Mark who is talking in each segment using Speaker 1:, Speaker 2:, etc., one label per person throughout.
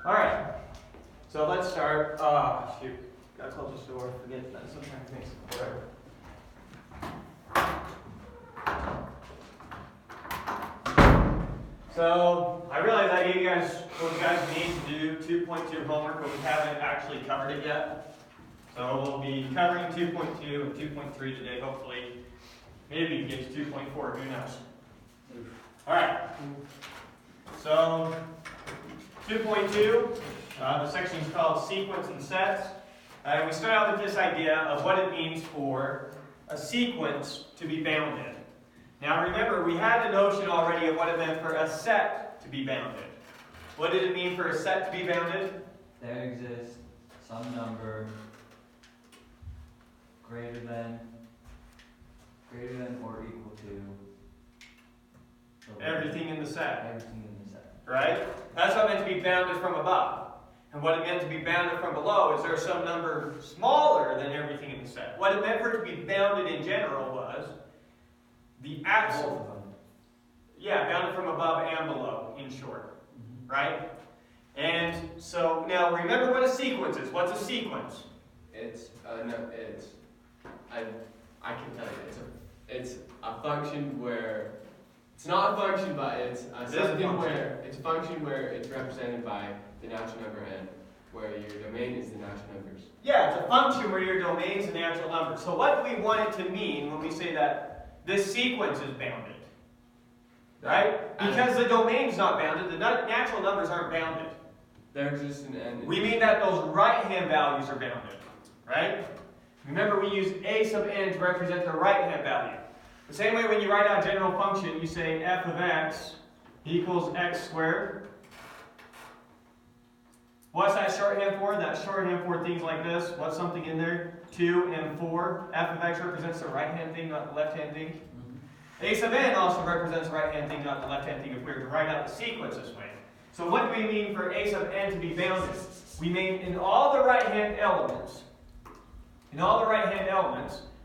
Speaker 1: All right. So let's start. Shoot, gotta close this door. Forget that sometimes makes it forever. So I realize I gave you guys what you guys need to do 2.2 homework, but we haven't actually covered it yet. So we'll be covering 2.2 and 2.3 today, hopefully. Maybe we can get to 2.4, who knows? All right. So 2.2, the section is called Sequence and Sets. We start out with this idea of what it means for a sequence to be bounded. Now remember, we had the notion already of what it meant for a set to be bounded. What did it mean for a set to be bounded?
Speaker 2: There exists some number greater than or equal to
Speaker 1: everything in the set.
Speaker 2: Everything in the set.
Speaker 1: Right? That's what it meant to be bounded from above. And what it meant to be bounded from below is there some number smaller than everything in the set. What it meant for it to be bounded in general was the absolute. Yeah, bounded from above and below, in short. Right? And so now remember what a sequence is. What's a sequence?
Speaker 3: I can tell you, it's a function where, it's not a function, but it's a function where it's represented by the natural number n, where your domain is the natural numbers.
Speaker 1: Yeah, it's a function where your domain is the natural number. So what do we want it to mean when we say that this sequence is bounded? Right? Because the domain's not bounded, the natural numbers aren't bounded.
Speaker 3: They're just an n.
Speaker 1: We mean that those right-hand values are bounded. Right? Remember, we use a sub n to represent the right-hand value. The same way when you write out a general function, you say f of x equals x squared. What's that shorthand for? That's shorthand for things like this. What's something in there? 2 and 4. F of x represents the right-hand thing, not the left-hand thing. A sub n also represents the right-hand thing, not the left-hand thing, if we were to write out the sequence this way. So what do we mean for a sub n to be bounded? We mean in all the right-hand elements,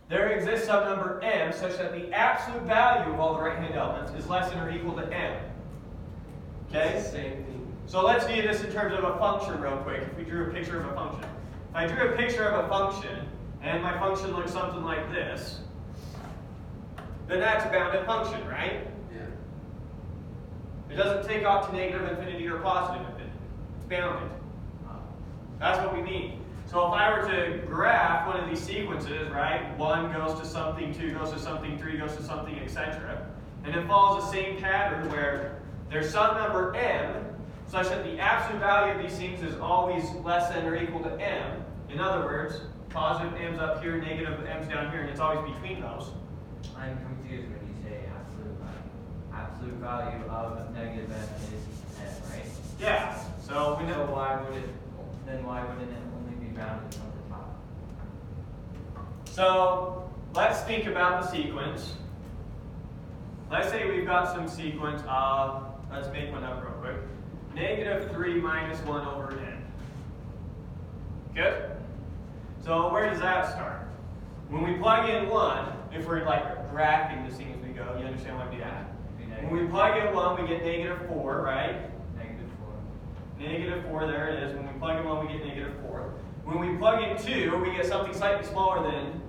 Speaker 1: there exists some number m such that the absolute value of all the right-hand elements is less than or equal to m. Okay?
Speaker 3: It's the same thing.
Speaker 1: So let's view this in terms of a function real quick. If we drew a picture of a function. If I drew a picture of a function, and my function looks something like this, then that's a bounded function, right?
Speaker 3: Yeah.
Speaker 1: It doesn't take off to negative infinity or positive infinity. It's bounded. That's what we mean. So if I were to graph one of these sequences, right, 1 goes to something, 2 goes to something, 3 goes to something, etc., and it follows the same pattern where there's some number m such that the absolute value of these things is always less than or equal to m. In other words, positive m's up here, negative m's down here, and it's always between those.
Speaker 2: I'm confused when you say absolute value. Absolute value of negative n is 10, right?
Speaker 1: Yeah. So we know.
Speaker 2: So why wouldn't it only be bounded from the top?
Speaker 1: So let's think about the sequence. Let's say we've got some sequence of, let's make one up real quick, negative 3 minus 1 over n. Good? So where does that start? When we plug in 1, if we're like graphing this thing as we go, you understand why we do that? When we plug in 1, we get negative 4, right?
Speaker 2: Negative 4.
Speaker 1: Negative 4, there it is. When we plug in 1, we get negative 4. When we plug in 2, we get something slightly smaller than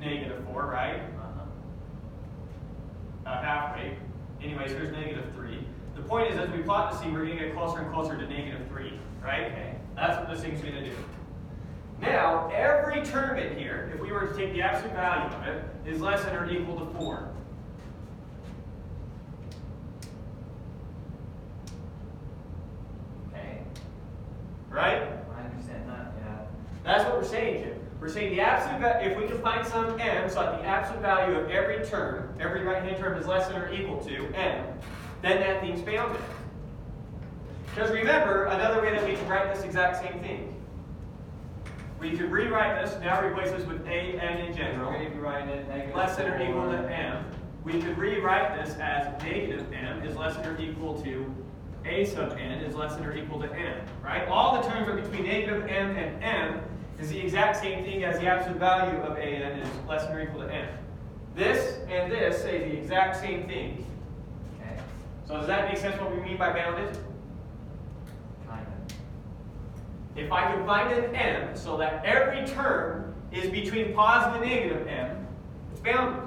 Speaker 1: negative 4, right? Halfway. Anyways, here's negative 3. The point is, as we plot this thing, we're going to get closer and closer to negative 3, right? Okay. That's what this thing's going to do. Now, every term in here, if we were to take the absolute value of it, is less than or equal to 4.
Speaker 2: Okay.
Speaker 1: Right?
Speaker 2: I understand that, yeah.
Speaker 1: That's what we're saying here. We're saying the absolute value, if we can find some m, so that the absolute value of every term, every right-hand term is less than or equal to m, then that thing's bounded. Because remember, another way that we can write this exact same thing. We could rewrite this, now replace this with a n in general, less than or equal to m. We could rewrite this as negative m is less than or equal to a sub n is less than or equal to m, right? All the terms are between negative m and m is the exact same thing as the absolute value of a n is less than or equal to m. This and this say the exact same thing.
Speaker 2: Okay.
Speaker 1: So does that make sense what we mean by bounded?
Speaker 2: Kind of.
Speaker 1: if I can find an m so that every term is between positive and negative m, it's bounded.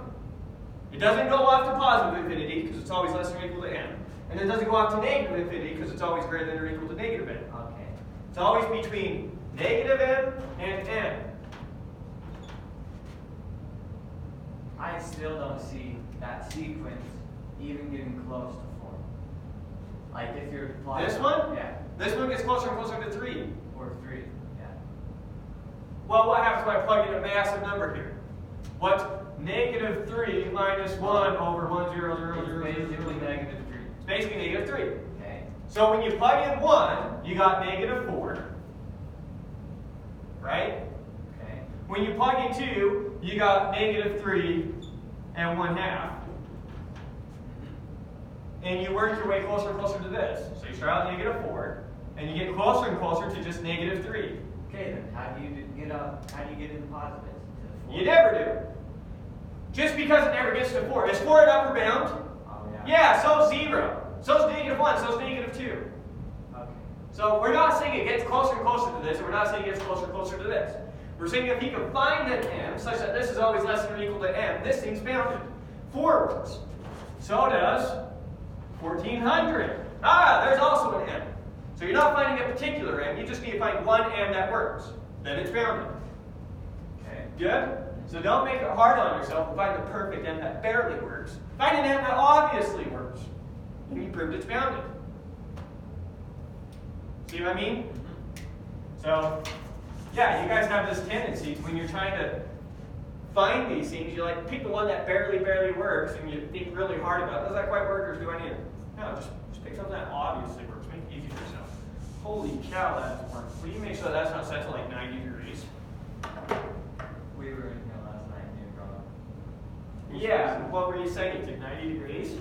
Speaker 1: It doesn't go off to positive infinity because it's always less than or equal to m. And it doesn't go off to negative infinity because it's always greater than or equal to negative m.
Speaker 2: Okay.
Speaker 1: It's always between negative m and m.
Speaker 2: I still don't see that sequence even getting close to 4. Like if you're plotting.
Speaker 1: This one?
Speaker 2: Yeah.
Speaker 1: This one gets closer and closer to 3.
Speaker 2: Or 3. Yeah.
Speaker 1: Well, what happens when I plug in a massive number here? What's negative 3 minus 1 over 1, 0, 0, 0,
Speaker 2: It's
Speaker 1: 0,
Speaker 2: basically
Speaker 1: 0?
Speaker 2: negative 3.
Speaker 1: It's basically negative 3.
Speaker 2: Okay.
Speaker 1: So when you plug in 1, you got negative 4. Right?
Speaker 2: Okay.
Speaker 1: When you plug in 2, you got negative 3 and 1/2. And you work your way closer and closer to this. So you start out at negative 4, and you get closer and closer to just negative 3.
Speaker 2: Okay, then how do you get up? How do you get into positives? To the 4?
Speaker 1: You never do. Just because it never gets to 4. Is 4 an upper bound?
Speaker 2: Oh yeah.
Speaker 1: Yeah, so's 0. So's negative 1. So's negative 2.
Speaker 2: Okay.
Speaker 1: So we're not saying it gets closer and closer to this, and we're not saying it gets closer and closer to this. We're saying if you can find an m such that this is always less than or equal to m, this thing's bounded forwards. So does 1400. Ah, there's also an m. So you're not finding a particular m, you just need to find one m that works. Then it's bounded.
Speaker 2: Okay.
Speaker 1: Good? So don't make it hard on yourself and find the perfect m that barely works. Find an m that obviously works. And you proved it's bounded. See what I mean? So, yeah, you guys have this tendency when you're trying to find these things, you like pick the one that barely works and you think really hard about it. Does that quite work or do I need it? No, just pick something that obviously works. Make it easy for yourself. Holy cow, that's work. Will you make sure that's not set to like 90 degrees?
Speaker 2: We were in here last night and you brought up.
Speaker 1: Yeah, what were you saying? You took 90 degrees?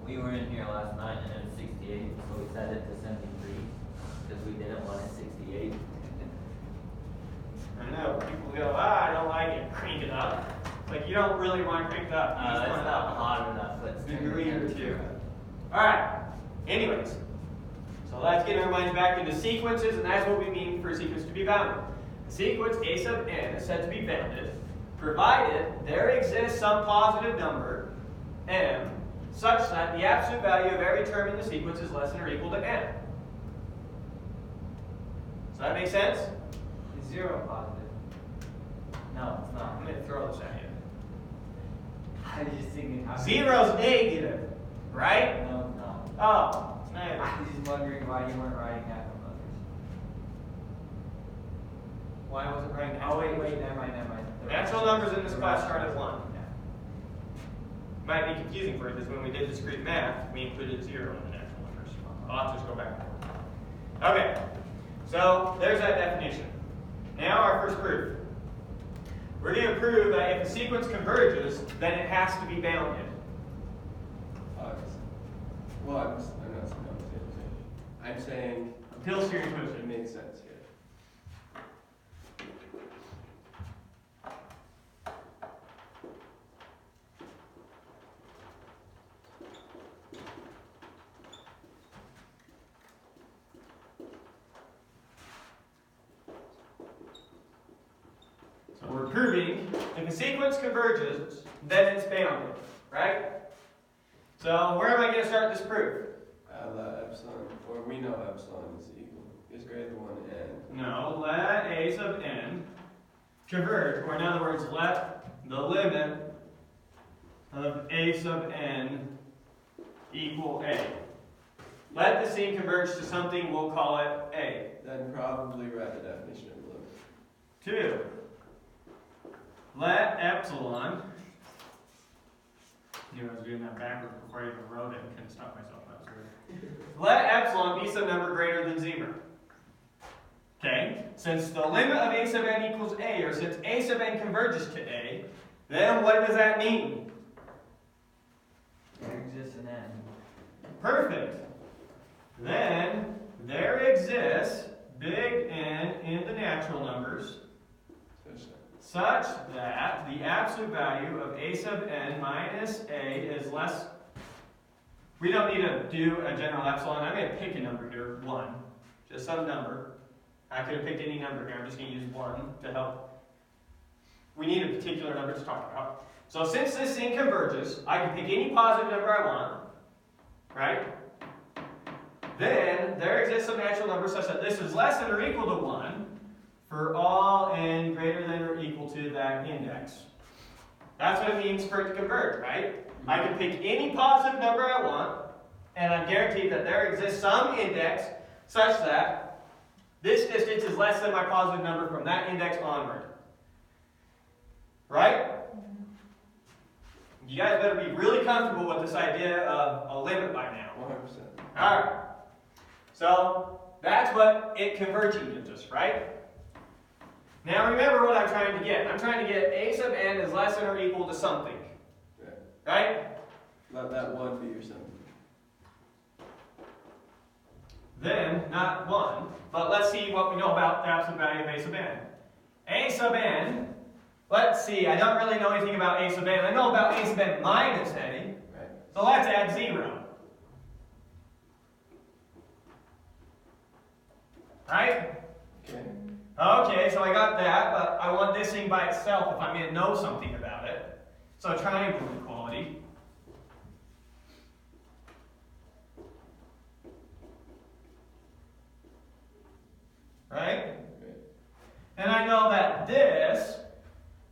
Speaker 4: We were in here last night and it was 68, so we set it to 73 because we didn't want it 68.
Speaker 1: I know, people go, I don't like it, crank it up. Like, you don't really want to crank it up. You just
Speaker 4: It's
Speaker 1: want it
Speaker 4: not
Speaker 1: up
Speaker 4: hot enough, let's
Speaker 1: a
Speaker 4: turn
Speaker 1: degree
Speaker 4: the
Speaker 1: or
Speaker 4: temperature
Speaker 1: two.
Speaker 4: up.
Speaker 1: Alright, anyways. So let's get our minds back into sequences, and that's what we mean for a sequence to be bounded. A sequence A sub n is said to be bounded, provided there exists some positive number, m, such that the absolute value of every term in the sequence is less than or equal to n. Does that make sense?
Speaker 2: Is 0 positive? No, it's not.
Speaker 1: I'm going to throw this at you.
Speaker 2: I was just thinking how.
Speaker 1: Zero's negative, right?
Speaker 2: No, it's not.
Speaker 1: Oh, it's negative.
Speaker 2: I was just wondering why you weren't writing natural numbers.
Speaker 1: Why wasn't writing
Speaker 2: Oh wait, never mind.
Speaker 1: Natural numbers in this class start at 1.
Speaker 2: Yeah.
Speaker 1: Might be confusing for you because when we did discrete math, we included 0 in the natural numbers. I'll have to just go back. Okay, so there's that definition. Now our first proof. We're going to prove that if a sequence converges, then it has to be bounded.
Speaker 3: Well, I'm not saying. I'm saying
Speaker 1: Until steering
Speaker 3: it
Speaker 1: motion.
Speaker 3: makes sense here.
Speaker 1: So we're proving if a sequence converges, then it's bounded, right? So where am I going to start this proof?
Speaker 3: Let epsilon, or we know epsilon is greater than 1 n.
Speaker 1: No, let a sub n converge, or in other words, let the limit of a sub n equal a. Let this thing converge to something, we'll call it a.
Speaker 3: Then probably write the definition of the limit.
Speaker 1: 2. Let epsilon, I was doing that backwards before I even wrote it and couldn't stop myself. That was weird. Let epsilon be some number greater than 0. Okay, since the limit of a sub n equals a, or since a sub n converges to a, then what does that mean?
Speaker 2: There exists an n.
Speaker 1: Perfect. Then there exists big N in the natural numbers such that the absolute value of a sub n minus a is less We don't need to do a general epsilon. I'm going to pick a number here, 1. Just some number. I could have picked any number here. I'm just going to use 1 to help. We need a particular number to talk about. So since this thing converges, I can pick any positive number I want. Right? Then there exists some natural number such that this is less than or equal to 1 for all n greater than or equal to that index. That's what it means for it to converge, right? I can pick any positive number I want, and I'm guaranteed that there exists some index such that this distance is less than my positive number from that index onward. Right? You guys better be really comfortable with this idea of a limit by now.
Speaker 3: 100%.
Speaker 1: Alright. So that's what it converging gives us, right? Now remember what I'm trying to get. I'm trying to get a sub n is less than or equal to something. Right?
Speaker 3: Let that 1 be your sum.
Speaker 1: Then, not 1, but let's see what we know about the absolute value of a sub n. A sub n, let's see, I don't really know anything about a sub n. I know about a sub n minus a.
Speaker 3: Right.
Speaker 1: So let's add 0. Right?
Speaker 3: Okay.
Speaker 1: Okay, so I got that, but I want this thing by itself if I'm going to know something about it. So triangle equality. Right? And I know that this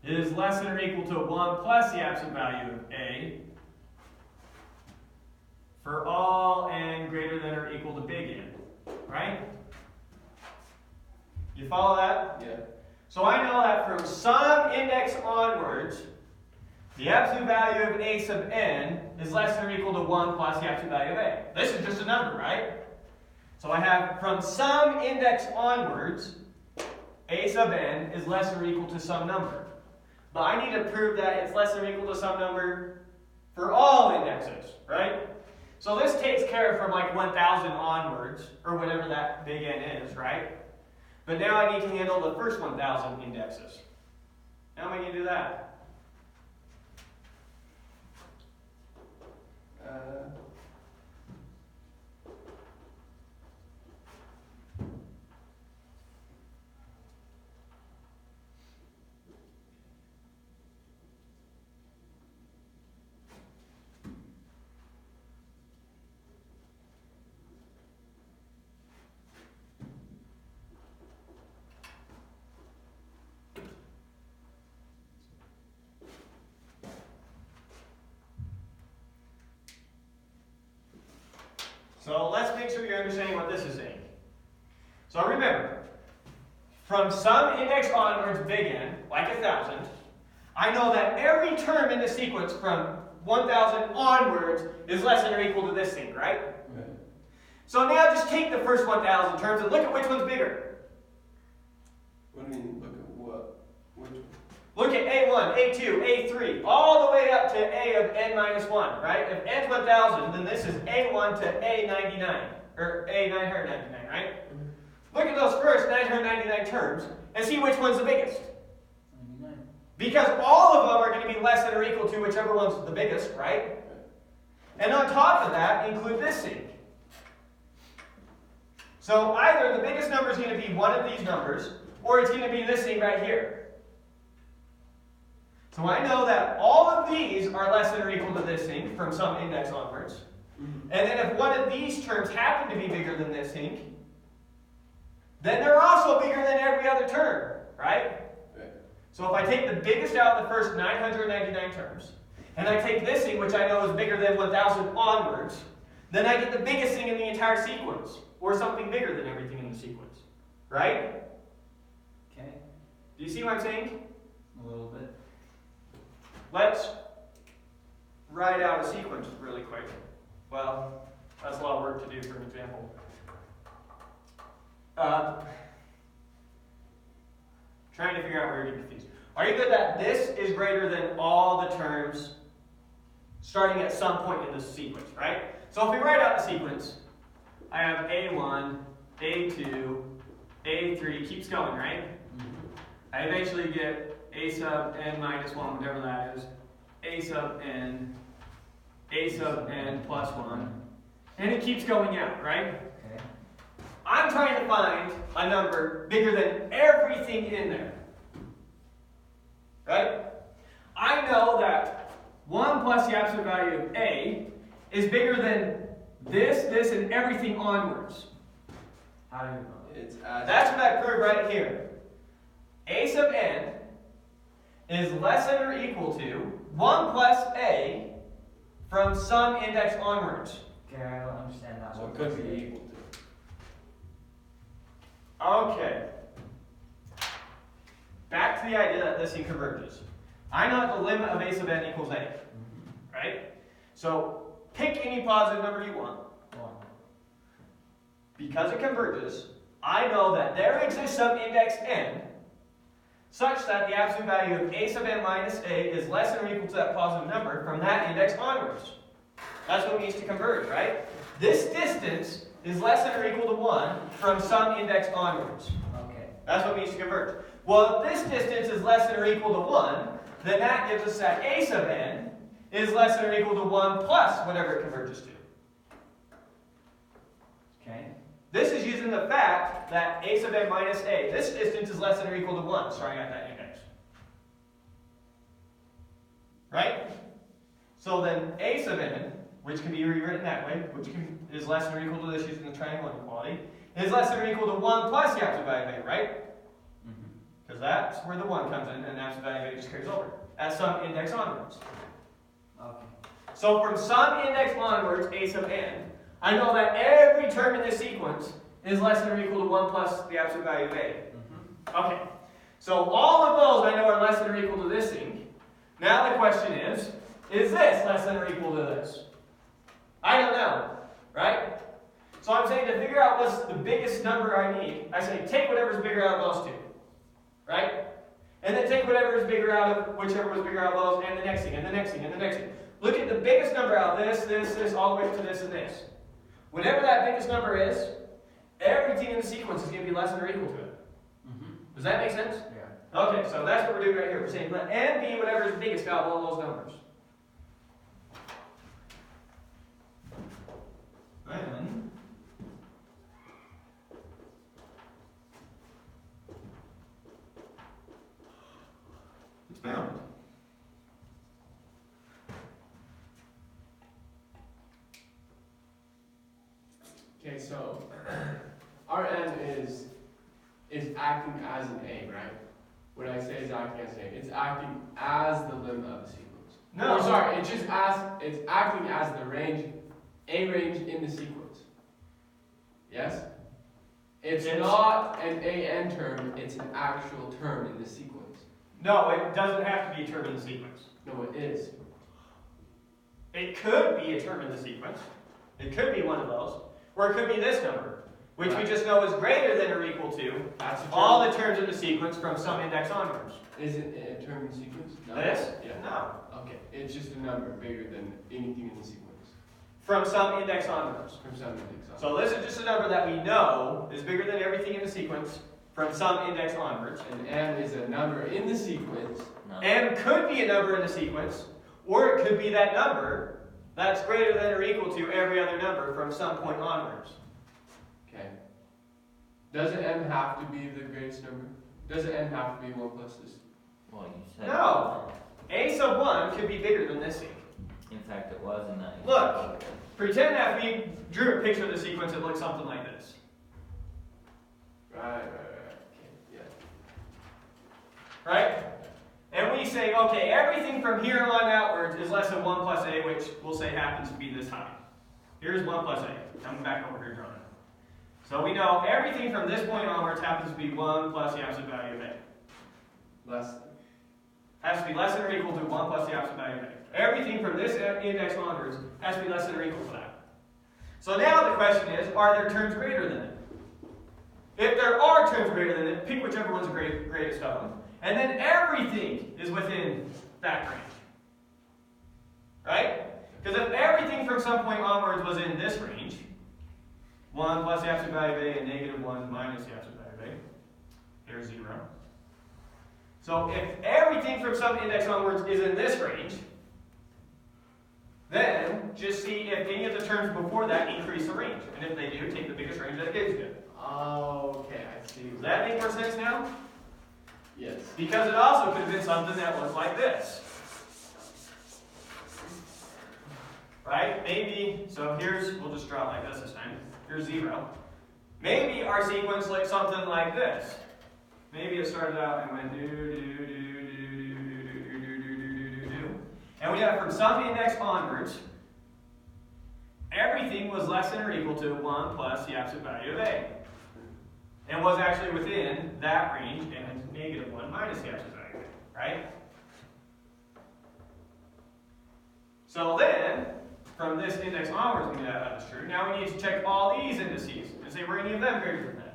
Speaker 1: is less than or equal to 1 plus the absolute value of a for all n greater than or equal to big N. Right? You follow that?
Speaker 3: Yeah.
Speaker 1: So I know that from some index onwards, the absolute value of a sub n is less than or equal to 1 plus the absolute value of a. This is just a number, right? So I have from some index onwards, a sub n is less than or equal to some number. But I need to prove that it's less than or equal to some number for all indexes, right? So this takes care of from like 1,000 onwards, or whatever that big N is, right? But now I need to handle the first 1,000 indexes. How am I going to do that? So let's make sure you're understanding what this is saying. So remember, from some index onwards, big N, like 1,000, I know that every term in the sequence from 1,000 onwards is less than or equal to this thing, right?
Speaker 3: Right.
Speaker 1: So now just take the first 1,000 terms and look at which one's bigger.
Speaker 3: What do you mean, look at what? Which one?
Speaker 1: Look at A1, A2, A3, all the way up to A of n minus 1, right? If n's 1,000, then this is A1 to A99, or A999, right? Look at those first 999 terms and see which one's the biggest.
Speaker 2: 99.
Speaker 1: Because all of them are going to be less than or equal to whichever one's the biggest, right? And on top of that, include this thing. So either the biggest number is going to be one of these numbers, or it's going to be this thing right here. So I know that all of these are less than or equal to this thing from some index onwards.
Speaker 3: Mm-hmm.
Speaker 1: And then if one of these terms happen to be bigger than this thing, then they're also bigger than every other term, right?
Speaker 3: Right.
Speaker 1: So if I take the biggest out of the first 999 terms, and I take this thing, which I know is bigger than 1,000 onwards, then I get the biggest thing in the entire sequence, or something bigger than everything in the sequence, right?
Speaker 2: Okay,
Speaker 1: Do you see what I'm saying?
Speaker 2: a little bit.
Speaker 1: Let's write out a sequence really quick. Well, that's a lot of work to do for an example. Trying to figure out where you're getting confused. Are you good that this is greater than all the terms starting at some point in the sequence, right? So if we write out the sequence, I have A1, A2, A3, keeps going, right? I eventually get A sub n minus 1, whatever that is, A sub n a sub n plus 1. And it keeps going out, right?
Speaker 2: Okay.
Speaker 1: I'm trying to find a number bigger than everything in there. Right? I know that 1 plus the absolute value of a is bigger than this, and everything onwards.
Speaker 2: How do you know?
Speaker 3: It's as
Speaker 1: That's what I proved right here. A sub n is less than or equal to 1 plus a from some index onwards.
Speaker 2: Okay, I don't understand that
Speaker 3: so
Speaker 2: one.
Speaker 3: it could be equal to.
Speaker 1: Okay. Back to the idea that this thing converges. I know that the limit of a sub n equals a. Right? So pick any positive number you want.
Speaker 2: One.
Speaker 1: Because it converges, I know that there exists some index n such that the absolute value of a sub n minus a is less than or equal to that positive number from that index onwards. That's what it means to converge, right? This distance is less than or equal to 1 from some index onwards.
Speaker 2: Okay.
Speaker 1: That's what it means to converge. Well, if this distance is less than or equal to 1, then that gives us that a sub n is less than or equal to 1 plus whatever it converges to.
Speaker 2: Okay.
Speaker 1: This is using the fact that a sub n minus a, this distance is less than or equal to 1, starting at that index. Right? So then a sub n, which can be rewritten that way, is less than or equal to this using the triangle inequality, is less than or equal to 1 plus the absolute value of a, right? Because that's where the 1 comes in, and the absolute value of a just carries over. At some index onwards.
Speaker 2: Okay.
Speaker 1: So from some index onwards, a sub n, I know that every term in this sequence is less than or equal to 1 plus the absolute value of a. Okay. So all of those I know are less than or equal to this thing. Now the question is this less than or equal to this? I don't know, right? So I'm saying to figure out what's the biggest number I need, I say take whatever's bigger out of those two, right? And then take whatever is bigger out of whichever was bigger out of those, and the next thing, and the next thing, and the next thing. Look at the biggest number out of this, all the way up to this and this. Whatever that biggest number is, everything in the sequence is going to be less than or equal to it. Does that make sense?
Speaker 2: Yeah.
Speaker 1: Okay, so that's what we're doing right here. We're saying let n be whatever is biggest out of all those numbers. Then, it's bound.
Speaker 3: Okay, so Rn is acting as an A, right? When I say it's acting as an A, it's acting as the limit of the sequence.
Speaker 1: No.
Speaker 3: Oh, sorry, it's acting as the range, A range in the sequence. Yes? It's not an AN term, it's an actual term in the sequence.
Speaker 1: No, it doesn't have to be a term in the sequence.
Speaker 3: No, it is.
Speaker 1: It could be a term in the sequence. It could be one of those. Or it could be this number, which we just know is greater than or equal to
Speaker 3: That's a term.
Speaker 1: all the terms in the sequence from some index onwards.
Speaker 3: Is it a term in sequence? No.
Speaker 1: This?
Speaker 3: Yeah.
Speaker 1: No.
Speaker 3: Okay, it's just a number bigger than anything in the sequence.
Speaker 1: From some index onwards.
Speaker 3: From some index on.
Speaker 1: So this is just a number that we know is bigger than everything in the sequence from some index onwards.
Speaker 3: And n is a number in the sequence.
Speaker 4: No.
Speaker 1: M could be a number in the sequence, or it could be that number that's greater than or equal to every other number from some point onwards.
Speaker 3: Okay. Doesn't n have to be the greatest number? Doesn't n have to be 1 plus this?
Speaker 4: Well, you said.
Speaker 1: No. A sub 1 could be bigger than this thing.
Speaker 4: In fact, it was in that.
Speaker 1: Look. Pretend that we drew a picture of the sequence that looks something like this.
Speaker 3: Right. Okay, yeah.
Speaker 1: Right? And we say, okay, everything from here on outwards is less than 1 plus a, which we'll say happens to be this high. Here's 1 plus a. Coming back over here drawing it. So we know everything from this point onwards happens to be 1 plus the absolute value of a.
Speaker 3: Less than.
Speaker 1: Has to be less than or equal to 1 plus the absolute value of a. Everything from this index onwards has to be less than or equal to that. So now the question is, are there terms greater than it? If there are terms greater than it, pick whichever one's the greatest of them. And then everything is within that range. Right? Because if everything from some point onwards was in this range, 1 plus the absolute value of a and negative 1 minus the absolute value of a, there's 0. So if everything from some index onwards is in this range, then just see if any of the terms before that increase the range. And if they do, take the biggest range that it gives you.
Speaker 3: Oh, okay, I see.
Speaker 1: Does that make more sense now?
Speaker 3: Yes.
Speaker 1: Because it also could have been something that was like this. Right? Maybe, so we'll just draw it like this time. Here's 0. Maybe our sequence looks something like this. Maybe it started out and went do, do, do, do, do, do, do, do, do, do, do. And we have from some index onwards, everything was less than or equal to 1 plus the absolute value of A. And was actually within that range and -1 minus the absolute value of A, right? So then, from this index onwards, we know that is true. Now we need to check all these indices and say, were any of them greater than that?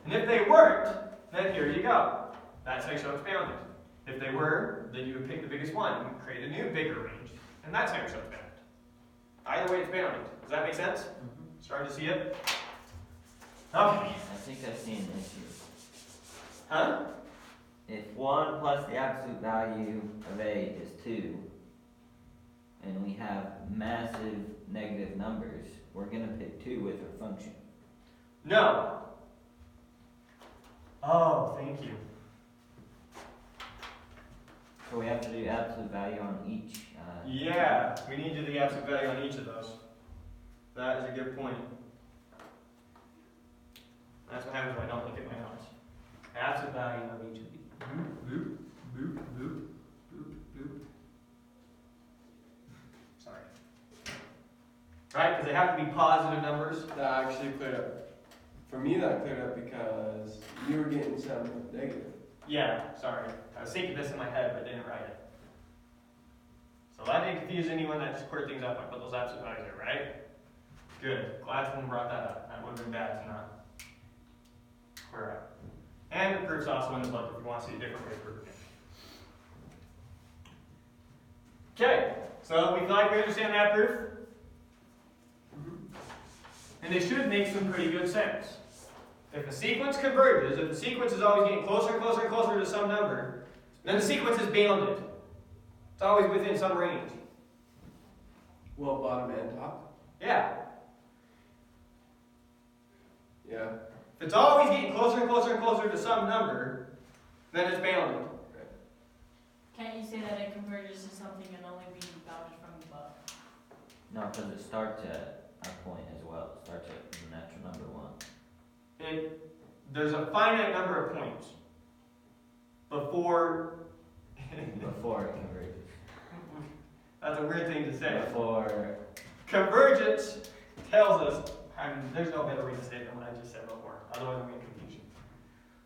Speaker 1: And if they weren't, then here you go. That's how you show expounded. If they were, then you would pick the biggest one and create a new bigger range. And that's how you show expounded. Either way, it's bounded. Does that make sense? Starting to see it? Okay.
Speaker 4: I think I see an issue.
Speaker 1: Huh?
Speaker 4: If 1 plus the absolute value of A is 2, and we have massive negative numbers, we're going to pick 2 with our function.
Speaker 1: No. Oh, thank you.
Speaker 4: So we have to do absolute value on each.
Speaker 1: Yeah, we need to do the absolute value on each of those. That is a good point. That's what happens when I don't look at my notes. Absolute value of each of these. Boop, boop, boop, boop, boop, boop. Sorry. Right, because they have to be positive numbers.
Speaker 3: That actually cleared up. For me, that cleared up because you were getting some negative.
Speaker 1: Yeah, sorry. I was thinking this in my head, but didn't write it. So that didn't confuse anyone. That just cleared things up. I put those absolute values there, right? Good. Glad someone brought that up. That would have been bad to not clear up. And the proof's also in the book if you want to see a different way to prove it. Okay, so we feel like we understand that proof? And they should make some pretty good sense. If the sequence converges, if the sequence is always getting closer and closer and closer to some number, then the sequence is bounded. It's always within some range.
Speaker 3: Well, bottom and top?
Speaker 1: Yeah.
Speaker 3: Yeah.
Speaker 1: If it's always getting closer and closer and closer to some number, then it's bounded.
Speaker 5: Can't you say that it converges to something and only be bounded from above?
Speaker 4: No, because it starts at our point as well. It starts at the natural number 1.
Speaker 1: There's a finite number of points before.
Speaker 4: Before it converges.
Speaker 1: That's a weird thing to say.
Speaker 4: Before.
Speaker 1: Convergence tells us, there's no better way to say it than what I just said before. Otherwise, I'm going to confuse you.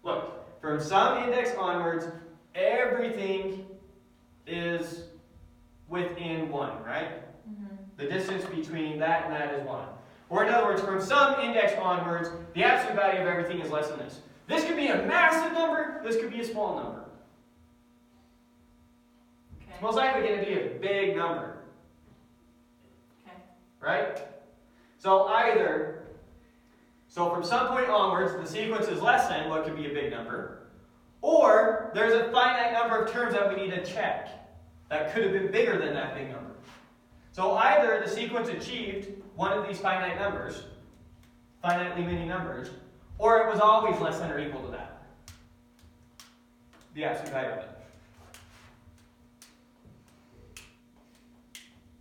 Speaker 1: Look, from some index onwards, everything is within 1, right?
Speaker 5: Mm-hmm.
Speaker 1: The distance between that and that is 1. Or in other words, from some index onwards, the absolute value of everything is less than this. This could be a massive number, this could be a small number.
Speaker 5: Okay.
Speaker 1: It's most likely going to be a big number,
Speaker 5: Okay.
Speaker 1: right? So from some point onwards, the sequence is less than what could be a big number, or there's a finite number of terms that we need to check that could have been bigger than that big number. So either the sequence achieved one of these finite numbers, finitely many numbers, or it was always less than or equal to that. The absolute value of it.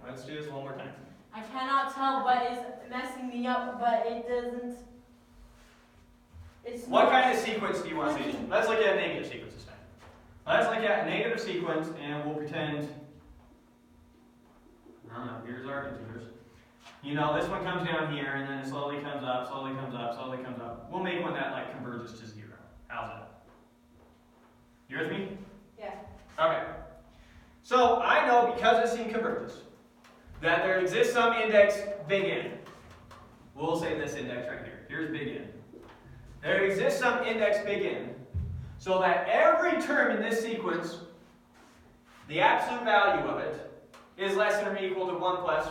Speaker 1: Let's do this one more time.
Speaker 5: I cannot tell what is messing me up, but it doesn't. It's
Speaker 1: What
Speaker 5: not
Speaker 1: kind of sequence do you want to see?
Speaker 5: clicking.
Speaker 1: Let's look at a negative sequence this time. Let's look at a negative sequence, and we'll pretend, I don't know, here's our integers. You know, this one comes down here, and then it slowly comes up, slowly comes up, slowly comes up. We'll make one that like converges to 0. How's that? You with me?
Speaker 5: Yeah.
Speaker 1: Okay. So I know because this thing converges that there exists some index big N. We'll say this index right here. Here's big N. There exists some index big N, so that every term in this sequence, the absolute value of it, is less than or equal to 1 plus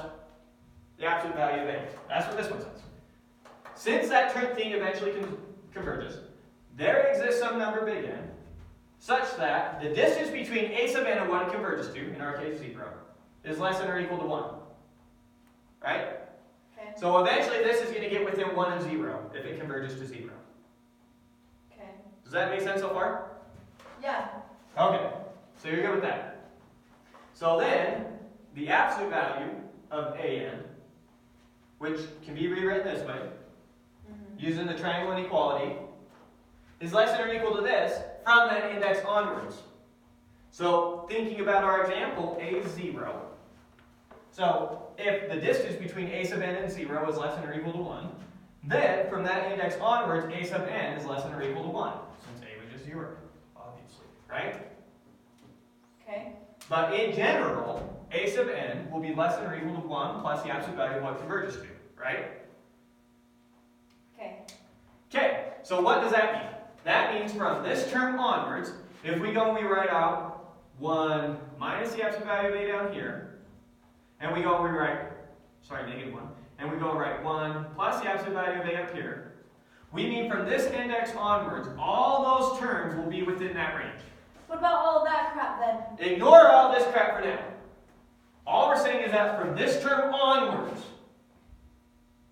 Speaker 1: the absolute value of A. That's what this one says. Since that thing eventually converges, there exists some number big N, such that the distance between A sub n and what it converges to, in our case 0, is less than or equal to 1. right?
Speaker 5: Okay.
Speaker 1: So eventually this is going to get within 1 and 0 if it converges to 0.
Speaker 5: Okay.
Speaker 1: Does that make sense so far?
Speaker 5: Yeah.
Speaker 1: Okay, so you're good with that. So then, the absolute value of an, which can be rewritten this way, using the triangle inequality, is less than or equal to this from that index onwards. So, thinking about our example, a is 0. So, if the distance between a sub n and 0 is less than or equal to 1, then from that index onwards, a sub n is less than or equal to 1, since a was just 0, obviously, right?
Speaker 5: Okay.
Speaker 1: But in general, a sub n will be less than or equal to 1 plus the absolute value of what it converges to, right?
Speaker 5: Okay.
Speaker 1: Okay, so what does that mean? That means from this term onwards, if we go and we write out 1 minus the absolute value of a down here, and we go and we write, negative 1, and we go and write 1 plus the absolute value of a up here, we mean from this index onwards, all those terms will be within that range.
Speaker 5: What about all that crap then?
Speaker 1: Ignore all this crap for now. All we're saying is that from this term onwards,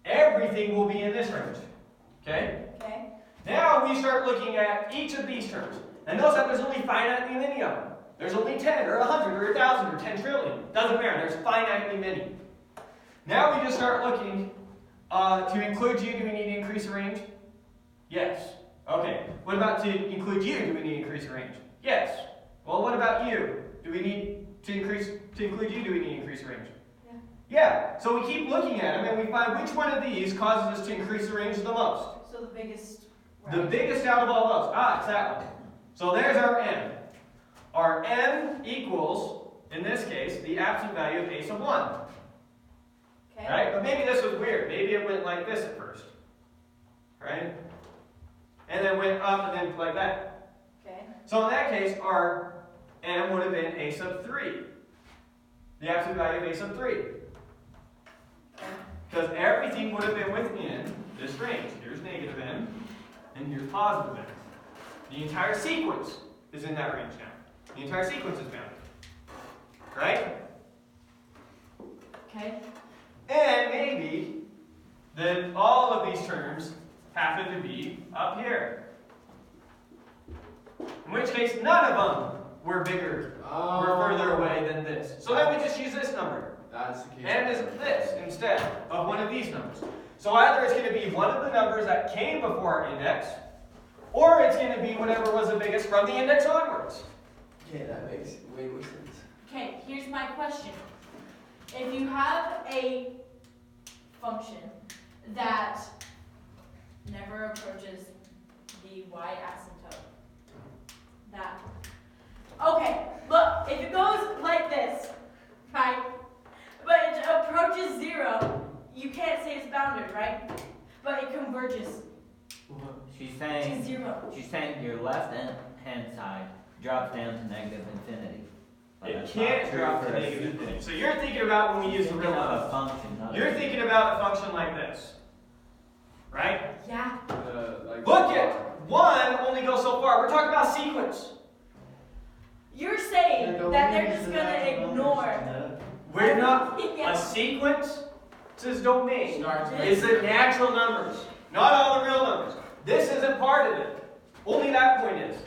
Speaker 1: everything will be in this range. Okay?
Speaker 5: Okay.
Speaker 1: Now we start looking at each of these terms. And notice that there's only finitely many of them. There's only 10 or 100 or 1,000 or 10 trillion. Doesn't matter. There's finitely many. Now we just start looking to include you. Do we need to increase the range? Yes. Okay. What about to include you? Do we need to increase the range? Yes. Well, what about you? Do we need to include you? Do we need to increase the range?
Speaker 5: Yeah.
Speaker 1: Yeah. So we keep looking at them and we find which one of these causes us to increase the range the most.
Speaker 5: So the biggest.
Speaker 1: The biggest out of all those. Ah, it's that one. So there's our m. Our m equals, in this case, the absolute value of a sub 1.
Speaker 5: Okay.
Speaker 1: Right? But maybe this was weird. Maybe it went like this at first. Right? And then went up and then like that.
Speaker 5: Okay.
Speaker 1: So in that case, our m would have been a sub 3. The absolute value of a sub 3.
Speaker 5: Okay.
Speaker 1: Because everything would have been within this range. Here's negative m, and here's positive m. The entire sequence is in that range now. The entire sequence is bounded. Right?
Speaker 5: Okay.
Speaker 1: And maybe then all of these terms happen to be up here. In which case, none of them were bigger or further away than this. So then we just use this number.
Speaker 3: That's the case.
Speaker 1: And is this instead of one of these numbers. So either it's going to be one of the numbers that came before our index, or it's going to be whatever was the biggest from the index onwards.
Speaker 3: Okay, that makes way more sense.
Speaker 5: Okay, here's my question. If you have a function that never approaches the y-asymptote, that. Okay, look, if it goes like this, right, but it approaches 0, you can't say it's bounded, right? But it converges
Speaker 4: She's
Speaker 5: to
Speaker 4: saying
Speaker 5: 0.
Speaker 4: your left hand side drops down to negative infinity. But
Speaker 1: It
Speaker 4: that's
Speaker 1: can't
Speaker 4: not true
Speaker 1: drop
Speaker 4: for
Speaker 1: to
Speaker 4: a
Speaker 1: negative
Speaker 4: sequence.
Speaker 1: infinity. So you're thinking about when we use the real
Speaker 4: Thinking of
Speaker 1: numbers.
Speaker 4: a function, not
Speaker 1: You're
Speaker 4: a
Speaker 1: thinking about a function like this. Right?
Speaker 5: Yeah.
Speaker 1: Look at 1 only goes so far. We're talking about sequence.
Speaker 5: You're saying that they're just going to ignore.
Speaker 1: We're not.
Speaker 5: Yeah.
Speaker 1: A sequence, this domain,
Speaker 3: Starts with-
Speaker 1: is the natural numbers, not all the real numbers. This isn't part of it. Only that point is.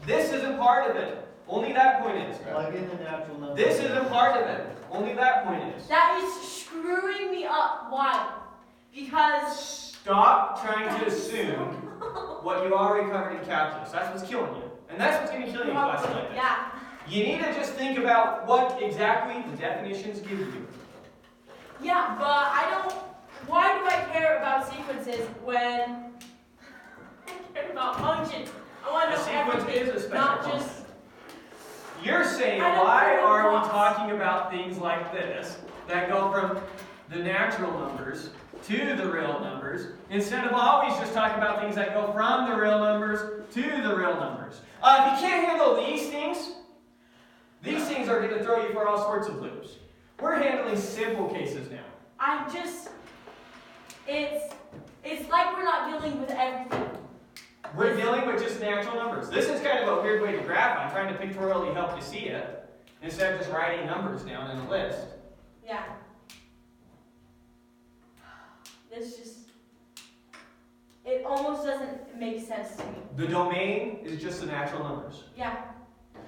Speaker 1: This isn't part of it. Only that point is.
Speaker 6: Plug in the natural number.
Speaker 1: This isn't part of it. Only that point is.
Speaker 5: That is screwing me up. Why? Because.
Speaker 1: Stop trying to assume what you already covered in calculus. That's what's killing you. And that's what's going to kill you in classes like this.
Speaker 5: Yeah.
Speaker 1: You need to just think about what exactly the definitions give you.
Speaker 5: Yeah, but I don't. Why do I care about sequences when I care about functions? I want
Speaker 1: A
Speaker 5: to know
Speaker 1: sequence
Speaker 5: everything,
Speaker 1: is a special
Speaker 5: not
Speaker 1: function.
Speaker 5: just.
Speaker 1: You're saying,
Speaker 5: I don't
Speaker 1: why
Speaker 5: know
Speaker 1: are we
Speaker 5: blocks.
Speaker 1: talking about things like this that go from the natural numbers to the real numbers, instead of always just talking about things that go from the real numbers to the real numbers? If you can't handle these things are going to throw you for all sorts of loops. We're handling simple cases now.
Speaker 5: I just. It's like we're not dealing with everything.
Speaker 1: We're dealing with just natural numbers. This is kind of a weird way to graph. I'm trying to pictorially help you see it, instead of just writing numbers down in a list.
Speaker 5: Yeah. almost doesn't make sense to me.
Speaker 1: The domain is just the natural numbers.
Speaker 5: Yeah.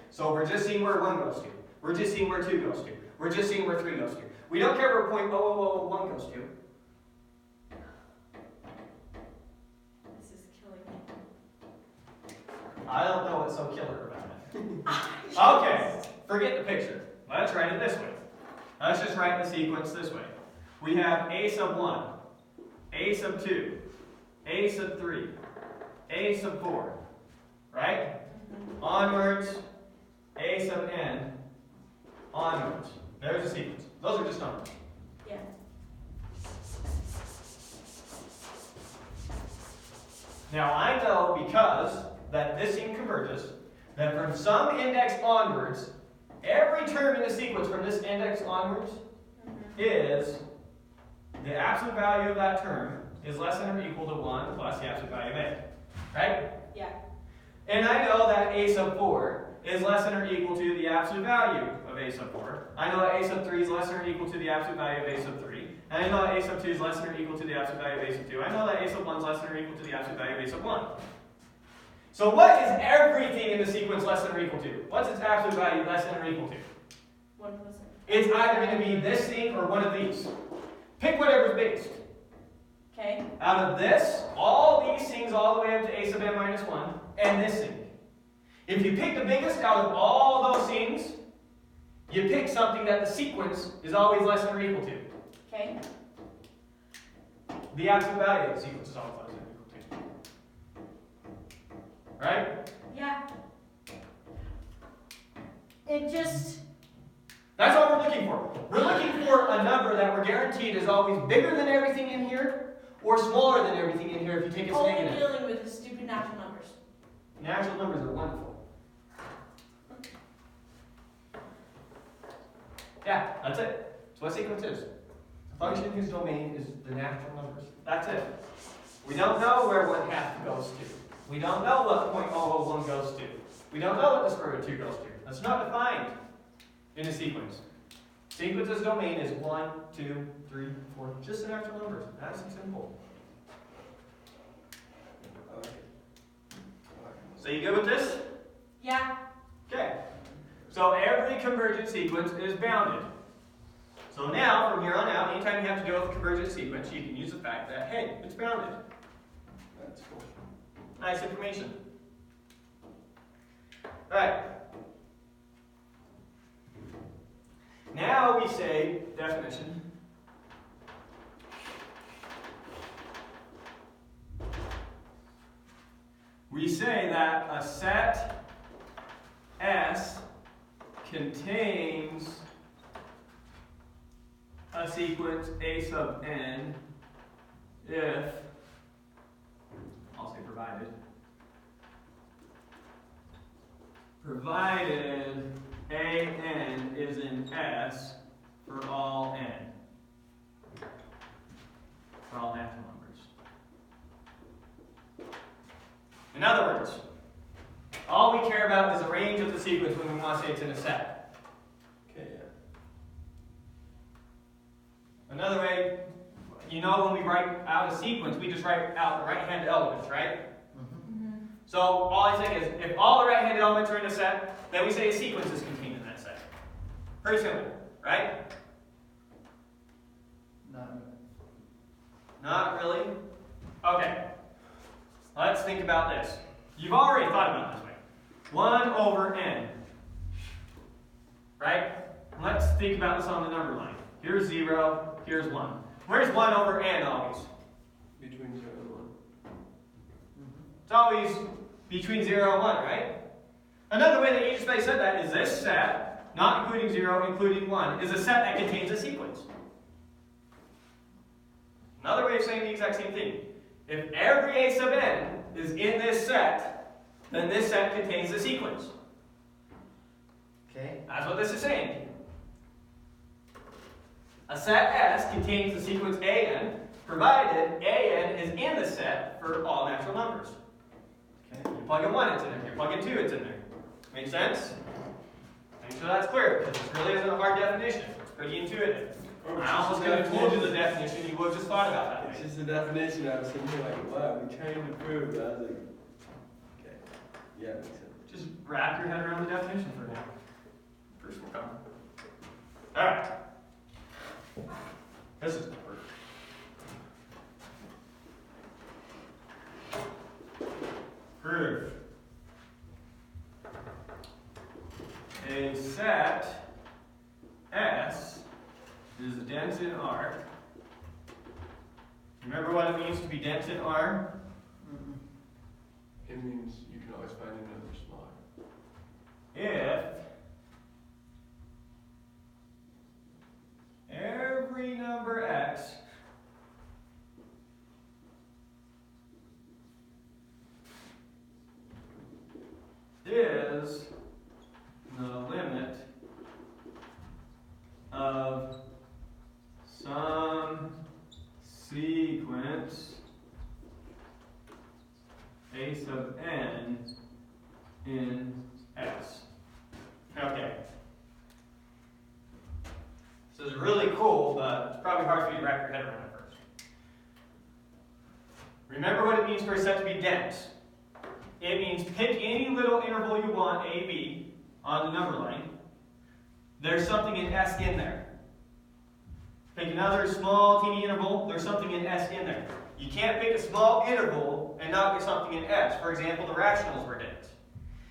Speaker 1: So we're just seeing where 1 goes to. We're just seeing where 2 goes to. We're just seeing where 3 goes to. We don't care where .00001 goes to.
Speaker 5: This is killing me.
Speaker 1: I don't know what's so killer about it. Okay, forget the picture. Let's write it this way. Let's just write the sequence this way. We have a sub 1, a sub 2, a sub 3, a sub 4, right? Onwards, a sub n, onwards. There's the sequence. Those are just numbers.
Speaker 5: Yeah.
Speaker 1: Now I know because that this thing converges, that from some index onwards, every term in the sequence from this index onwards is the absolute value of that term is less than or equal to 1 plus the absolute value of a. Right?
Speaker 5: Yeah.
Speaker 1: And I know that a sub 4 is less than or equal to the absolute value of a sub 4. I know that a sub 3 is less than or equal to the absolute value of a sub 3. And I know that a sub 2 is less than or equal to the absolute value of a sub 2. I know that a sub 1 is less than or equal to the absolute value of a sub 1. So what is everything in the sequence less than or equal to? What's its absolute value less than or equal to?
Speaker 5: 1+.
Speaker 1: It's either going to be this thing or one of these. Pick whatever's biggest.
Speaker 5: Okay.
Speaker 1: Out of this, all these things all the way up to a sub n minus 1, and this thing. If you pick the biggest out of all those things, you pick something that the sequence is always less than or equal to.
Speaker 5: Okay.
Speaker 1: The absolute value of the sequence is always less than or equal to. Right?
Speaker 5: Yeah. It just.
Speaker 1: That's all we're looking for. We're looking for a number that we're guaranteed is always bigger than everything in here, or smaller than everything in here if you take its
Speaker 5: Only
Speaker 1: negative.
Speaker 5: dealing with the stupid natural numbers.
Speaker 1: Natural numbers are wonderful. Yeah, that's it. That's what sequence is. A function whose domain is the natural numbers. That's it. We don't know where 1/2 goes to. We don't know what .001 goes to. We don't know what the square root of 2 goes to. That's not defined in a sequence. Sequence's domain is 1, 2, 3, 4. Just the natural numbers. That's simple. So you good with this?
Speaker 5: Yeah.
Speaker 1: Okay. So every convergent sequence is bounded. So now, from here on out, anytime you have to deal with a convergent sequence, you can use the fact that, hey, it's bounded. That's cool. Nice information. Alright. Now we say definition. We say that a set S contains a sequence A sub n if, I'll say provided an is in S for all n, for all natural numbers. In other words, all we care about is the range of the sequence when we want to say it's in a set. Okay. Another way, you know, when we write out a sequence, we just write out the right-hand elements, right? So all I say is, if all the right-handed elements are in a set, then we say a sequence is contained in that set. Pretty simple, right? Not really. Okay. Let's think about this. You've already thought about it this way. 1 over n. Right? Let's think about this on the number line. Here's 0, here's 1. Where's 1 over n always?
Speaker 3: Between 0 and 1.
Speaker 1: It's always between 0 and 1, right? Another way that you just said that is this set, not including 0, including 1, is a set that contains a sequence. Another way of saying the exact same thing. If every a sub n is in this set, then this set contains a sequence.
Speaker 2: Okay.
Speaker 1: That's what this is saying. A set S contains the sequence an, provided an is in the set for all natural numbers. Okay. You plug in 1, it's in there. You plug in 2, it's in there. Make sense? Make sure that's clear, because this really isn't a hard definition. It's pretty intuitive. I almost could have told you the definition, you would have just thought about that.
Speaker 3: It's just the definition. I was sitting here like, what? We're trying to prove. But I was like, okay. Yeah, makes sense.
Speaker 1: Just wrap your head around the definition for now. First will come. Alright. This is not work. Proof. A set S is dense in R. Remember what it means to be dense in R?
Speaker 3: It means you can always find another smaller.
Speaker 1: If every number x is the limit of some sequence a sub n in S. Okay. This is really cool, but it's probably hard for you to wrap your head around it first. Remember what it means for a set to be dense. It means pick any little interval you want, a, b, on the number line. There's something in S in there. Pick another small, teeny interval, there's something in S in there. You can't pick a small interval and not get something in S. For example, the rationals were dense.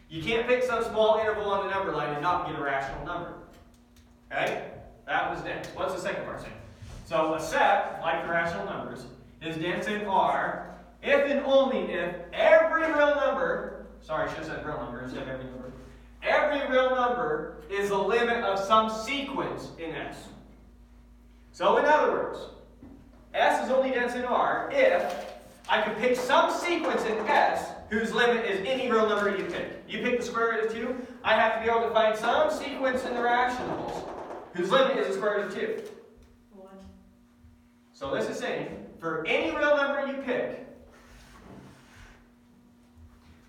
Speaker 1: You can't pick some small interval on the number line and not get a rational number. Okay? That was dense. What's the second part saying? So a set, like the rational numbers, is dense in R if and only if every real number, sorry, I should have said real number instead of every real number is the limit of some sequence in S. So in other words, S is only dense in R if I can pick some sequence in S whose limit is any real number you pick. You pick the square root of 2, I have to be able to find some sequence in the rationals whose limit is the square root of 2.
Speaker 5: What?
Speaker 1: So this is saying, for any real number you pick,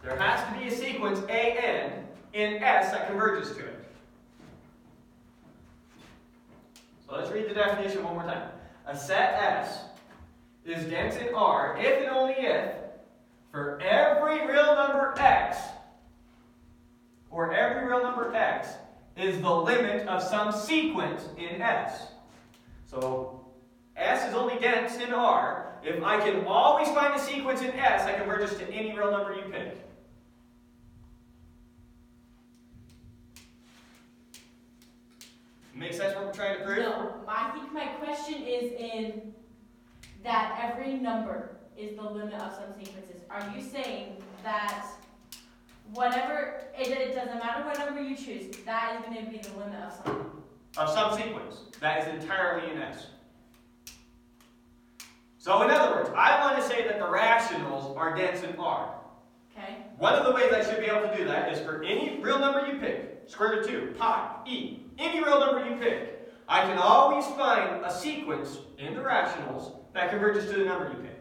Speaker 1: there has to be a sequence an in S that converges to it. So let's read the definition one more time. A set S is dense in R if and only if, for every real number x, or every real number x, is the limit of some sequence in S. So S is only dense in R if I can always find a sequence in S that converges to any real number you pick. Make sense what we're trying to prove?
Speaker 5: No, I think my question is in that every number is the limit of some sequences. Are you saying that whatever, it doesn't matter what number you choose, that is going to be the limit of something?
Speaker 1: Of some sequence that is entirely in S. So in other words, I want to say that the rationals are dense in R.
Speaker 5: Okay?
Speaker 1: One of the ways I should be able to do that is for any real number you pick, square root of 2, pi, e, any real number you pick, I can always find a sequence in the rationals that converges to the number you picked.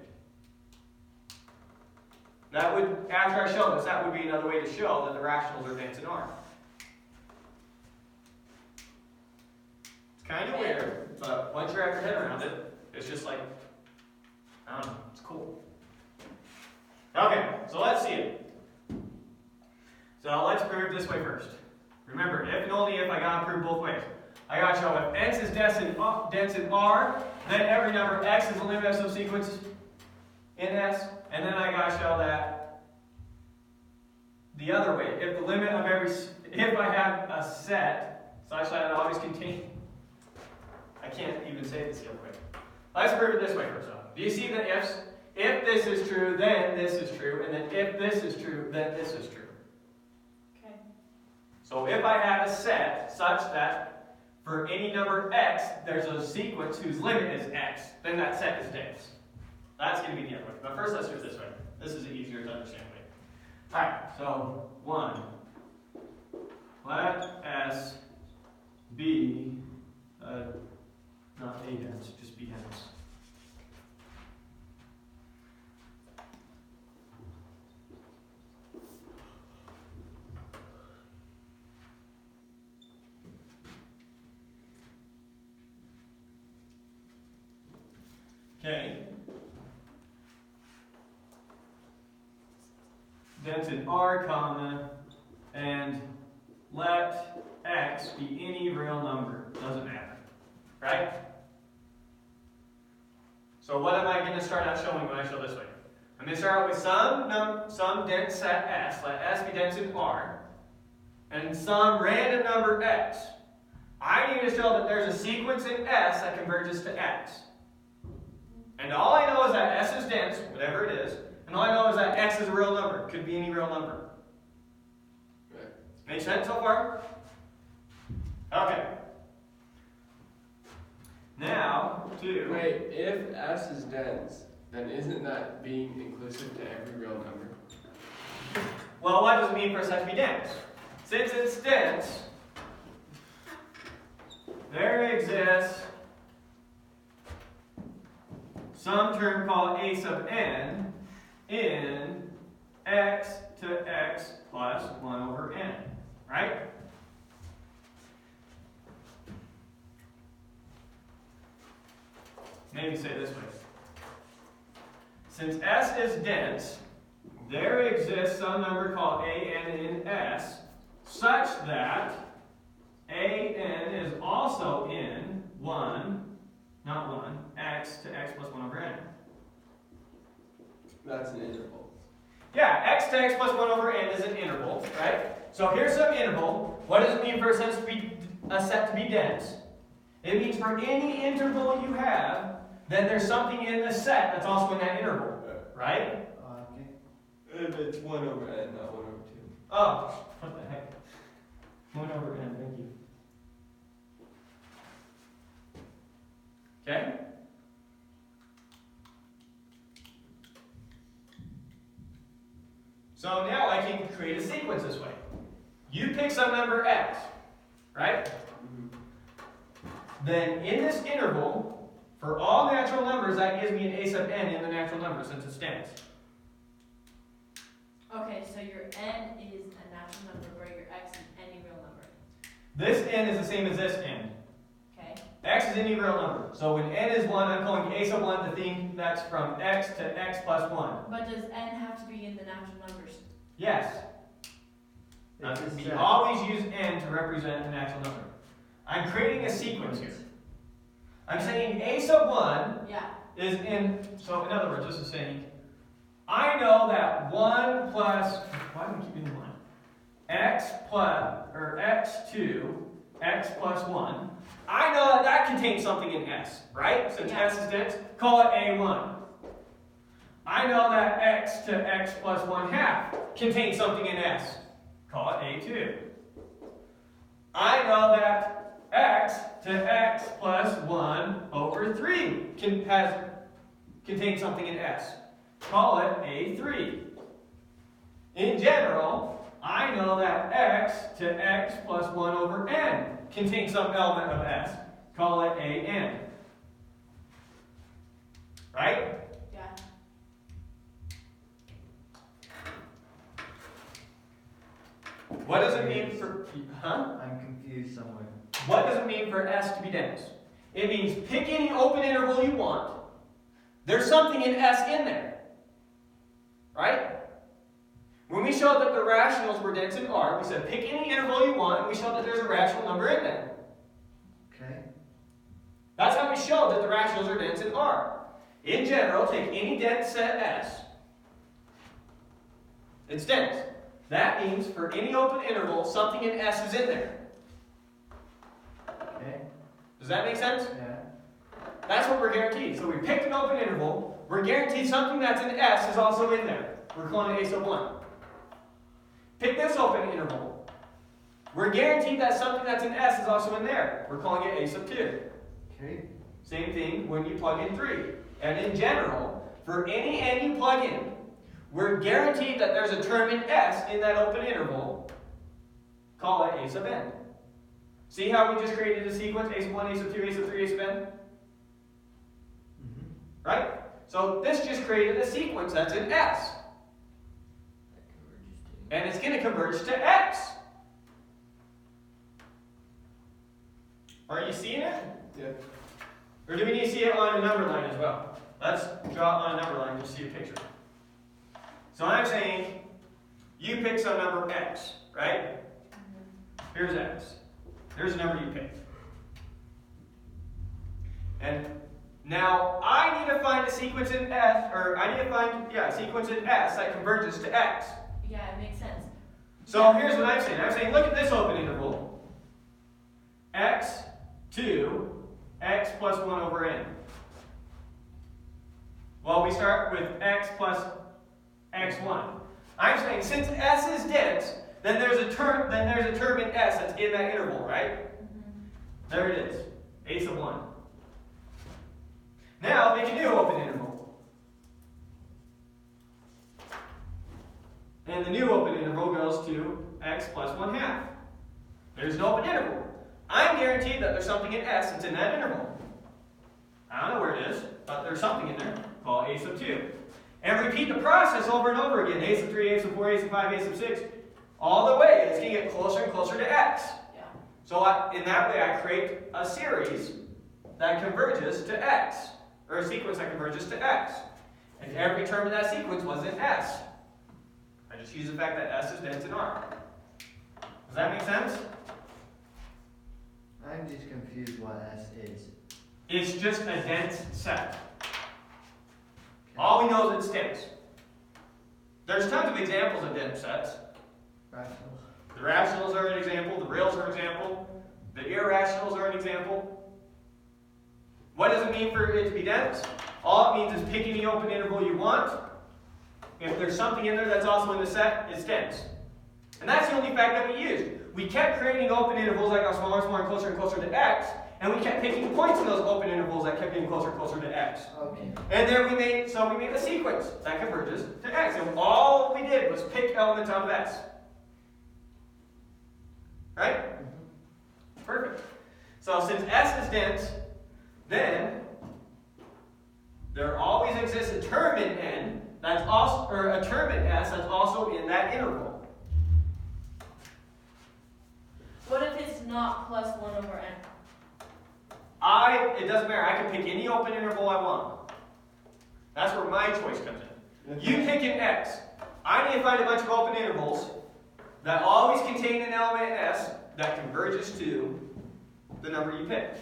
Speaker 1: That would, after I show this, that would be another way to show that the rationals are dense in R. It's kind of weird, but once you wrap your head around it, it's just like, I don't know, it's cool. Okay, so let's see it. So let's prove this way first. Remember, if and only if, I gotta prove both ways. I gotta show if x is dense in R, then every number x is the limit of some sequence in S, and then I gotta show that the other way. If the limit of if I have a set such that it always contains, I can't even say this real quick. Let's prove it this way first off. Do you see the ifs? If this is true, then this is true, and then if this is true, then this is true.
Speaker 5: Okay.
Speaker 1: So if I have a set such that for any number x, there's a sequence whose limit is x, then that set is dense. That's going to be the other way. But first, let's do it this way. This is the easier to understand way. Alright, so 1. Let S be, not A dense, just be dense. Okay. Dented R, comma, and let x be any real number. Doesn't matter. Right? So what am I going to start out showing when I show this way? I'm going to start out with some dense set S, let S be dense in R, and some random number x. I need to show that there's a sequence in S that converges to x. And all I know is that S is dense, whatever it is, and all I know is that x is a real number. Could be any real number.
Speaker 3: Right.
Speaker 1: Make sense so far? Okay. Now, to...
Speaker 3: Wait, if S is dense, then isn't that being inclusive to every real number?
Speaker 1: Well, what does it mean for a set to be dense? Since it's dense, there exists some term called a sub n in x to x plus 1 over n, right? Maybe say it this way. Since S is dense, there exists some number called an in S such that an is also in x to x plus 1 over n.
Speaker 3: That's an interval.
Speaker 1: Yeah, x to x plus 1 over n is an interval, right? So here's some interval. What does it mean for a set to be dense? It means for any interval you have, then there's something in the set that's also in that interval, right?
Speaker 2: Okay.
Speaker 3: If it's 1 over n, not 1 over 2.
Speaker 1: Oh, what the heck? 1 over n, thank you. Okay? So now I can create a sequence this way. You pick some number x, right? Then in this interval, for all natural numbers, that gives me an a sub n in the natural number since it's dense.
Speaker 5: Okay, so your n is a natural number where your x is any real number.
Speaker 1: This n is the same as this n.
Speaker 5: Okay?
Speaker 1: X is any real number. So when n is 1, I'm calling a sub 1 the thing that's from x to x plus 1.
Speaker 5: But does n have to be in the natural numbers?
Speaker 1: Yes. We always use n to represent a natural number. I'm creating a sequence here. I'm saying a sub 1
Speaker 5: Yeah.
Speaker 1: is in, so in other words, this is saying, I know that 1 plus, why do we keep doing 1? X plus, or x2, x plus 1. I know that that contains something in S, right? Since
Speaker 5: Yeah.
Speaker 1: S is dense, call it A1. I know that x to x plus 1 half contains something in S, call it A2. I know that x to x plus 1 over 3 contains something in S. Call it A3. In general, I know that x to x plus 1 over n contains some element of S. Call it AN. Right?
Speaker 5: Yeah.
Speaker 1: What does it mean for,
Speaker 2: I'm confused somewhere.
Speaker 1: What does it mean for S to be dense? It means pick any open interval you want. There's something in S in there. Right? When we showed that the rationals were dense in R, we said pick any interval you want, and we showed that there's a rational number in there.
Speaker 2: Okay.
Speaker 1: That's how we showed that the rationals are dense in R. In general, take any dense set S. It's dense. That means for any open interval, something in S is in there.
Speaker 2: Okay.
Speaker 1: Does that make sense?
Speaker 2: Yeah.
Speaker 1: That's what we're guaranteed. So we picked an open interval. We're guaranteed something that's in S is also in there. We're calling it a sub 1. Pick this open interval. We're guaranteed that something that's in S is also in there. We're calling it a sub 2.
Speaker 2: Okay.
Speaker 1: Same thing when you plug in 3. And in general, for any n you plug in, we're guaranteed that there's a term in S in that open interval. Call it a sub n. See how we just created a sequence, a sub 1, a sub 2, a sub 3, a sub n? Right? So this just created a sequence that's in S. And it's going to converge to X. Are you seeing it?
Speaker 3: Yeah.
Speaker 1: Or do we need to see it on a number line as well? let's draw on a number line just to see a picture. So I'm saying you pick some number x, right? Here's x. Here's a number you picked. And now I need to find a sequence in f, or I need to find, sequence in s that converges to x.
Speaker 5: Yeah, it makes sense.
Speaker 1: So here's what I'm saying. I'm saying, look at this open interval. X, 2, x plus 1 over n. Well, we start with x plus x1. I'm saying, since s is dense, then there's a term in s that's in that interval, right? There it is. A sub 1. Now make a new open interval. And the new open interval goes to x plus 1/2. There's an open interval. I'm guaranteed that there's something in s that's in that interval. I don't know where it is, but there's something in there called a sub 2. And repeat the process over and over again. A sub 3, a sub 4, a sub 5, a sub 6. All the way, it's going to get closer and closer to x.
Speaker 5: Yeah.
Speaker 1: So in that way, I create a series that converges to x. Or a sequence that converges to x. And every term in that sequence was in s. I just use the fact that s is dense in R. Does that make sense?
Speaker 2: I'm just confused what S is.
Speaker 1: It's just a dense set. All we know is it's dense. There's tons of examples of dense sets.
Speaker 2: Rationals.
Speaker 1: The rationals are an example, the reals are an example, the irrationals are an example. What does it mean for it to be dense? All it means is pick any open interval you want. If there's something in there that's also in the set, it's dense. And that's the only fact that we used. We kept creating open intervals that got smaller and smaller and closer to x, and we kept picking points in those open intervals that kept getting closer and closer to x.
Speaker 2: Okay.
Speaker 1: And then we made a sequence that converges to x. And all we did was pick elements out of s. Right? Perfect. So since s is dense, then there always exists a term in n that's also, or a term in s that's also in that interval.
Speaker 5: What if it's not plus 1 over n?
Speaker 1: It doesn't matter. I can pick any open interval I want. That's where my choice comes in. You pick an x. I need to find a bunch of open intervals that always contain an element in s that converges to the number you pick.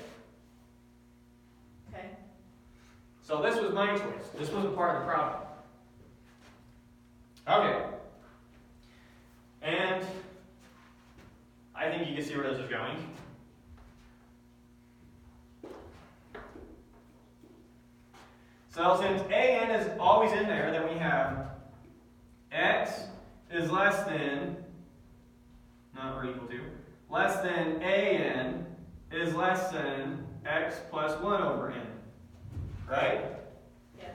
Speaker 5: Okay.
Speaker 1: So this was my choice. This wasn't part of the problem. Okay. And I think you can see where this is going. So since an is always in there, then we have x is less than, not or equal to, less than an is less than x plus 1 over n. Right?
Speaker 5: Yes.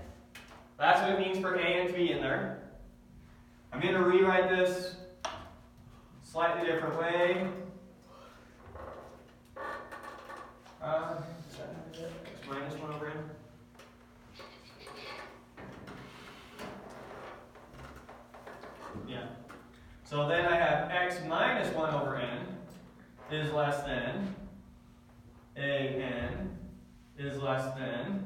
Speaker 1: That's what it means for an to be in there. I'm going to rewrite this slightly different way. Is that x minus 1 over n? Yeah. So then I have x minus 1 over n is less than an is less than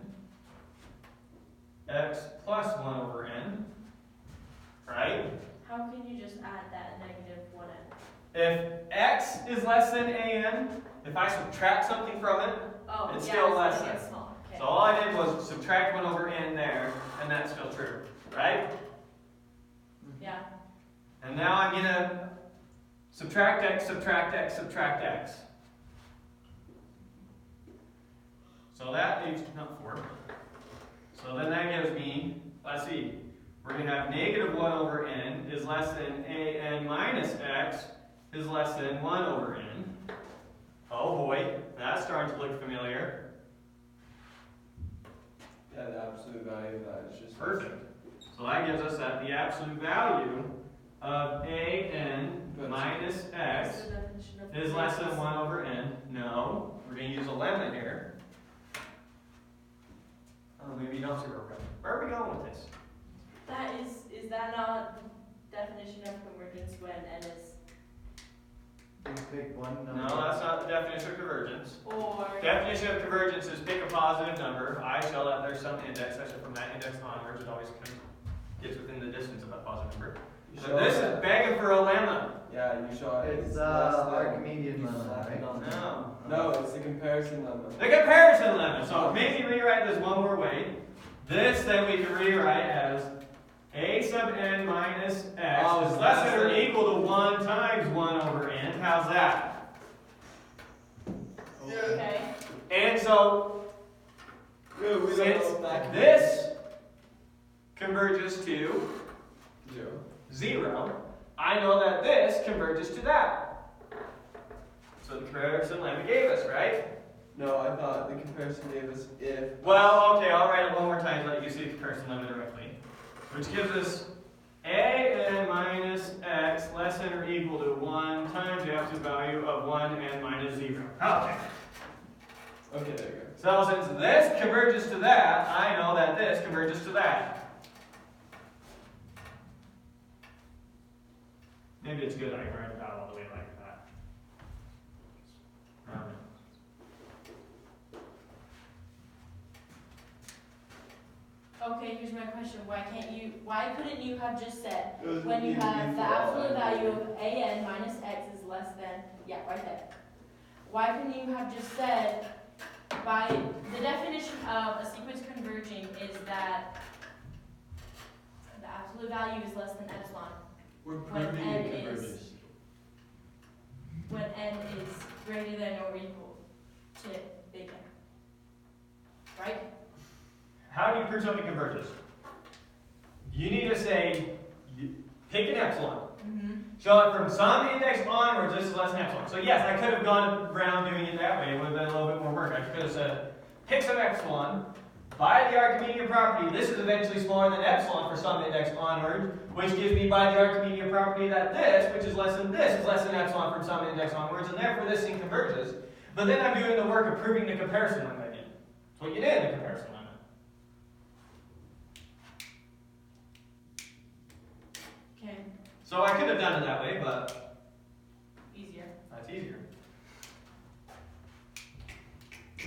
Speaker 1: x plus 1 over n. Right?
Speaker 5: How can you just add that negative 1n?
Speaker 1: If x is less than an, if I subtract something from it,
Speaker 5: Oh,
Speaker 1: it's
Speaker 5: yeah,
Speaker 1: still
Speaker 5: it's
Speaker 1: less
Speaker 5: gonna
Speaker 1: than.
Speaker 5: get small. Okay.
Speaker 1: So all I did was subtract 1 over n there, and that's still true. Right?
Speaker 5: Yeah.
Speaker 1: And now I'm going to subtract x, subtract x, subtract x. So that leaves not 4. So then that gives me, let's see, we're going to have negative 1 over n is less than an minus x is less than 1 over n. Oh boy, that's starting to look familiar.
Speaker 3: Yeah, the absolute value of that is just
Speaker 1: Perfect. So that gives us that the absolute value of an minus x
Speaker 5: What's the definition of
Speaker 1: is less than 1 over n. No, we're going to use a lemma here. Oh, maybe you don't see where we're going. Where are we going with this?
Speaker 5: That is that not the definition of convergence when n is
Speaker 2: Just pick one number.
Speaker 1: No, that's not the definition of convergence.
Speaker 5: Or,
Speaker 1: Definition of convergence is pick a positive number. I show that there's some index, such that from that index onwards, it always gets within the distance of that positive number.
Speaker 3: You
Speaker 1: So
Speaker 3: show
Speaker 1: this
Speaker 3: that-
Speaker 1: is begging for a lemma.
Speaker 3: Yeah, you show it.
Speaker 2: It's
Speaker 3: less than-
Speaker 2: Archimedean lemma, right?
Speaker 1: No.
Speaker 3: No, it's the comparison lemma.
Speaker 1: The comparison lemma. So maybe rewrite this one more way. This then we can rewrite as a sub n minus x
Speaker 3: Oh,
Speaker 1: is
Speaker 3: so
Speaker 1: less
Speaker 3: that's
Speaker 1: than or
Speaker 3: the-
Speaker 1: equal to 1 times 1 over n. How's that?
Speaker 5: okay,
Speaker 1: And so
Speaker 3: Good, we don't
Speaker 1: since
Speaker 3: know if that
Speaker 1: this converges to
Speaker 3: Zero.
Speaker 1: 0, I know that this converges to that. So the comparison lemma gave us, right?
Speaker 3: No, I thought the comparison gave us if.
Speaker 1: Well, okay, I'll write it one more time so that you can see the comparison lemma directly. Which gives us a n minus x less than or equal to 1 times the absolute value of 1 n minus 0. Okay.
Speaker 3: Okay, there you
Speaker 1: So since this converges to that, I know that this converges to that. Maybe it's good I can write it out all the way like that.
Speaker 5: okay, here's my question, why couldn't you have just said,
Speaker 3: go.
Speaker 5: when you have the absolute value of an minus x is less than, yeah, right there. Why couldn't you have just said, by the definition of a sequence converging is that the absolute value is less than epsilon
Speaker 3: We're
Speaker 5: when
Speaker 3: proving
Speaker 5: n
Speaker 3: the
Speaker 5: is-
Speaker 3: convergence.
Speaker 5: when n is greater than or equal to big N. Right?
Speaker 1: How do you prove something converges? You need to say, pick an epsilon.
Speaker 5: Mm-hmm.
Speaker 1: Show it from some index onwards, this is less than epsilon. So yes, I could have gone around doing it that way. It would have been a little bit more work. I could have said, pick some epsilon, by the Archimedean property, this is eventually smaller than epsilon for some index onward, which gives me by the Archimedean property that this, which is less than this, is less than epsilon from some index onwards, and therefore this thing converges. But then I'm doing the work of proving the comparison limit again. That's what you did in the comparison limit.
Speaker 5: Okay,
Speaker 1: So I could have done it that way, but
Speaker 5: easier.
Speaker 1: that's easier.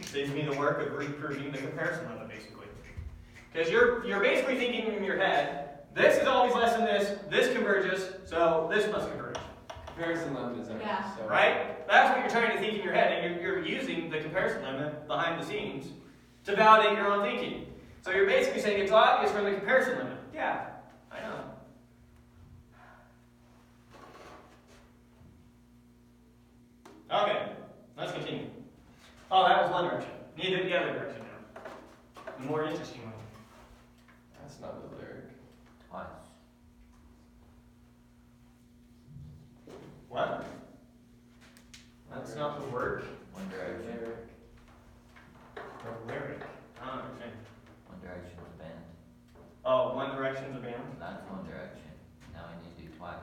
Speaker 1: Saves me the work of reproving the comparison limit, basically. Because you're basically thinking in your head, this is always less than this converges, so this must converge.
Speaker 3: Comparison lemma is
Speaker 5: Yeah.
Speaker 3: so.
Speaker 1: Right? That's what you're trying to think in your head, and you're using the comparison limit behind the scenes to validate your own thinking. So you're basically saying it's obvious from the comparison limit. Yeah, I know. Okay, let's continue. Oh, that was one direction. Need to do the other direction now. The more interesting one.
Speaker 3: That's not the lyric.
Speaker 4: Twice.
Speaker 1: What? That's not the word.
Speaker 4: One direction.
Speaker 3: Lyric.
Speaker 1: The lyric. I don't understand.
Speaker 4: One direction was banned.
Speaker 1: Oh, one direction's a band?
Speaker 4: That's one direction. Now we need to do twice.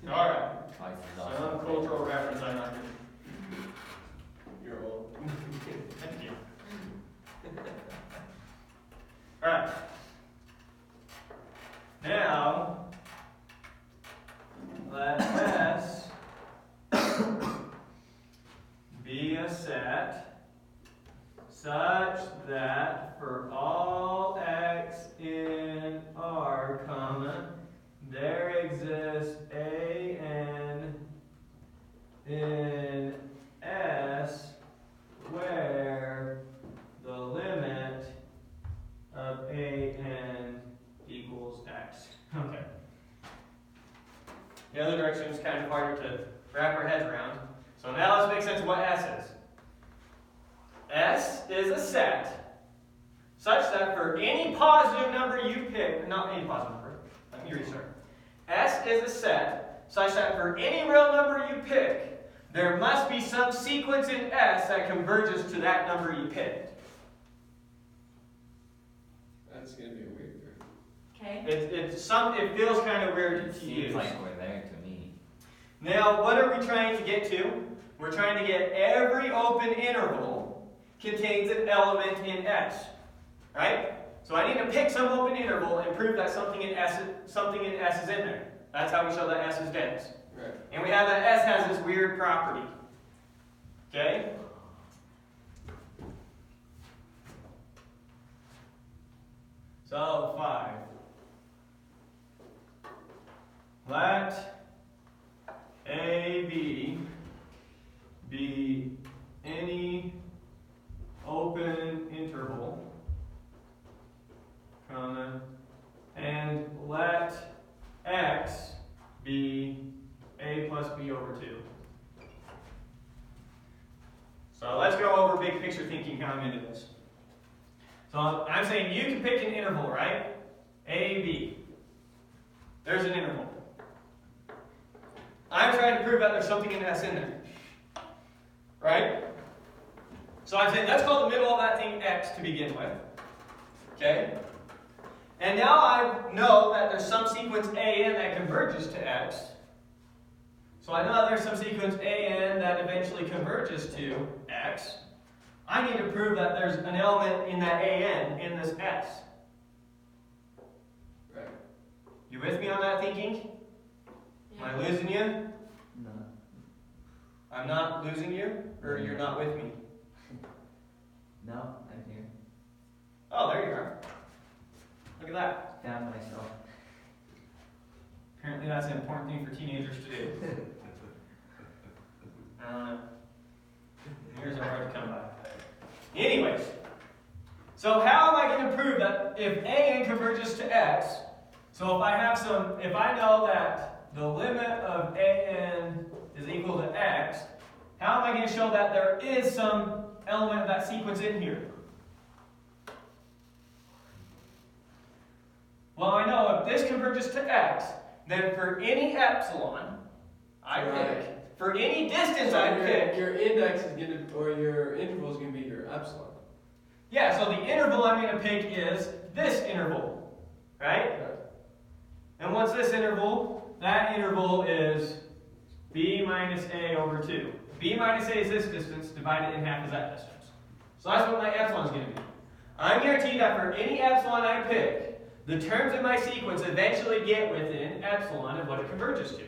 Speaker 1: Alright.
Speaker 4: Twice is
Speaker 1: Some
Speaker 4: also.
Speaker 1: cultural reference I'm not gonna.
Speaker 3: You're old.
Speaker 1: Thank you. Alright. Now, let S be a set such that for all x in R, comma, there exists a n in S where the limit of a n equals x. Okay. The other direction is kind of harder to wrap our heads around. So now let's make sense of what S is. S is a set such that for any positive number you pick, not any positive number, let me restart. S is a set such that for any real number you pick, there must be some sequence in S that converges to that number you picked.
Speaker 3: That's gonna be a weird word.
Speaker 5: Okay?
Speaker 1: It feels kind of weird to
Speaker 4: Seems
Speaker 1: use.
Speaker 4: like we're there to me.
Speaker 1: Now, what are we trying to get to? We're trying to get every open interval contains an element in S. Right? So I need to pick some open interval and prove that something in S is in there. That's how we show that S is dense.
Speaker 3: Right.
Speaker 1: And we have that S has this weird property. Okay? So 5. Let AB be any open interval, comma, and let X be A plus B over 2. So let's go over big picture thinking how I'm into this. So I'm saying you can pick an interval, right? A, B. There's an interval. I'm trying to prove that there's something in S in there. Right? So I'm saying let's call the middle of that thing X to begin with. Okay? And now I know that there's some sequence AN that converges to X. So I know that there's some sequence AN that eventually converges to X. I need to prove that there's an element in that AN in this S.
Speaker 3: Right.
Speaker 1: You with me on that thinking? Am I losing you?
Speaker 4: No.
Speaker 1: I'm not losing you? Or you're not with me?
Speaker 4: No, I'm here.
Speaker 1: Oh, there you are. Look at that.
Speaker 4: Found myself.
Speaker 1: Apparently that's an important thing for teenagers to do. Years are hard to come by. Anyways, so how am I going to prove that if AN converges to X, so if I know that the limit of AN is equal to X, how am I going to show that there is some element of that sequence in here? Well, I know if this converges to X, then for any epsilon I pick, for any distance I pick,
Speaker 3: Your index is gonna, or your interval is gonna be your epsilon.
Speaker 1: yeah, so the interval I'm going to pick is this interval, right? And what's this interval? That interval is B minus A over 2. B minus A is this distance, divided in half is that distance. So that's what my epsilon is going to be. I'm guaranteed that for any epsilon I pick, the terms in my sequence eventually get within epsilon of what it converges to.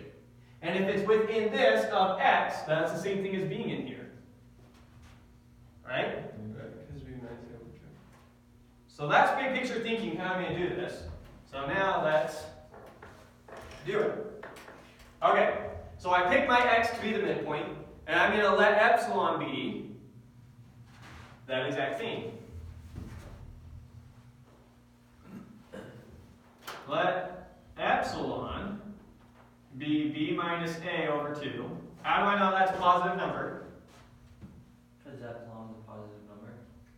Speaker 1: And if it's within this of X, that's the same thing as being in here. Right?
Speaker 3: Right, because we might say over 2.
Speaker 1: So that's big picture thinking how I'm going to do this. So now let's do it. Okay, so I pick my X to be the midpoint, and I'm going to let epsilon be that exact thing. Let epsilon be B minus A over 2. How do I know that's a positive number?
Speaker 4: Because epsilon's a positive number.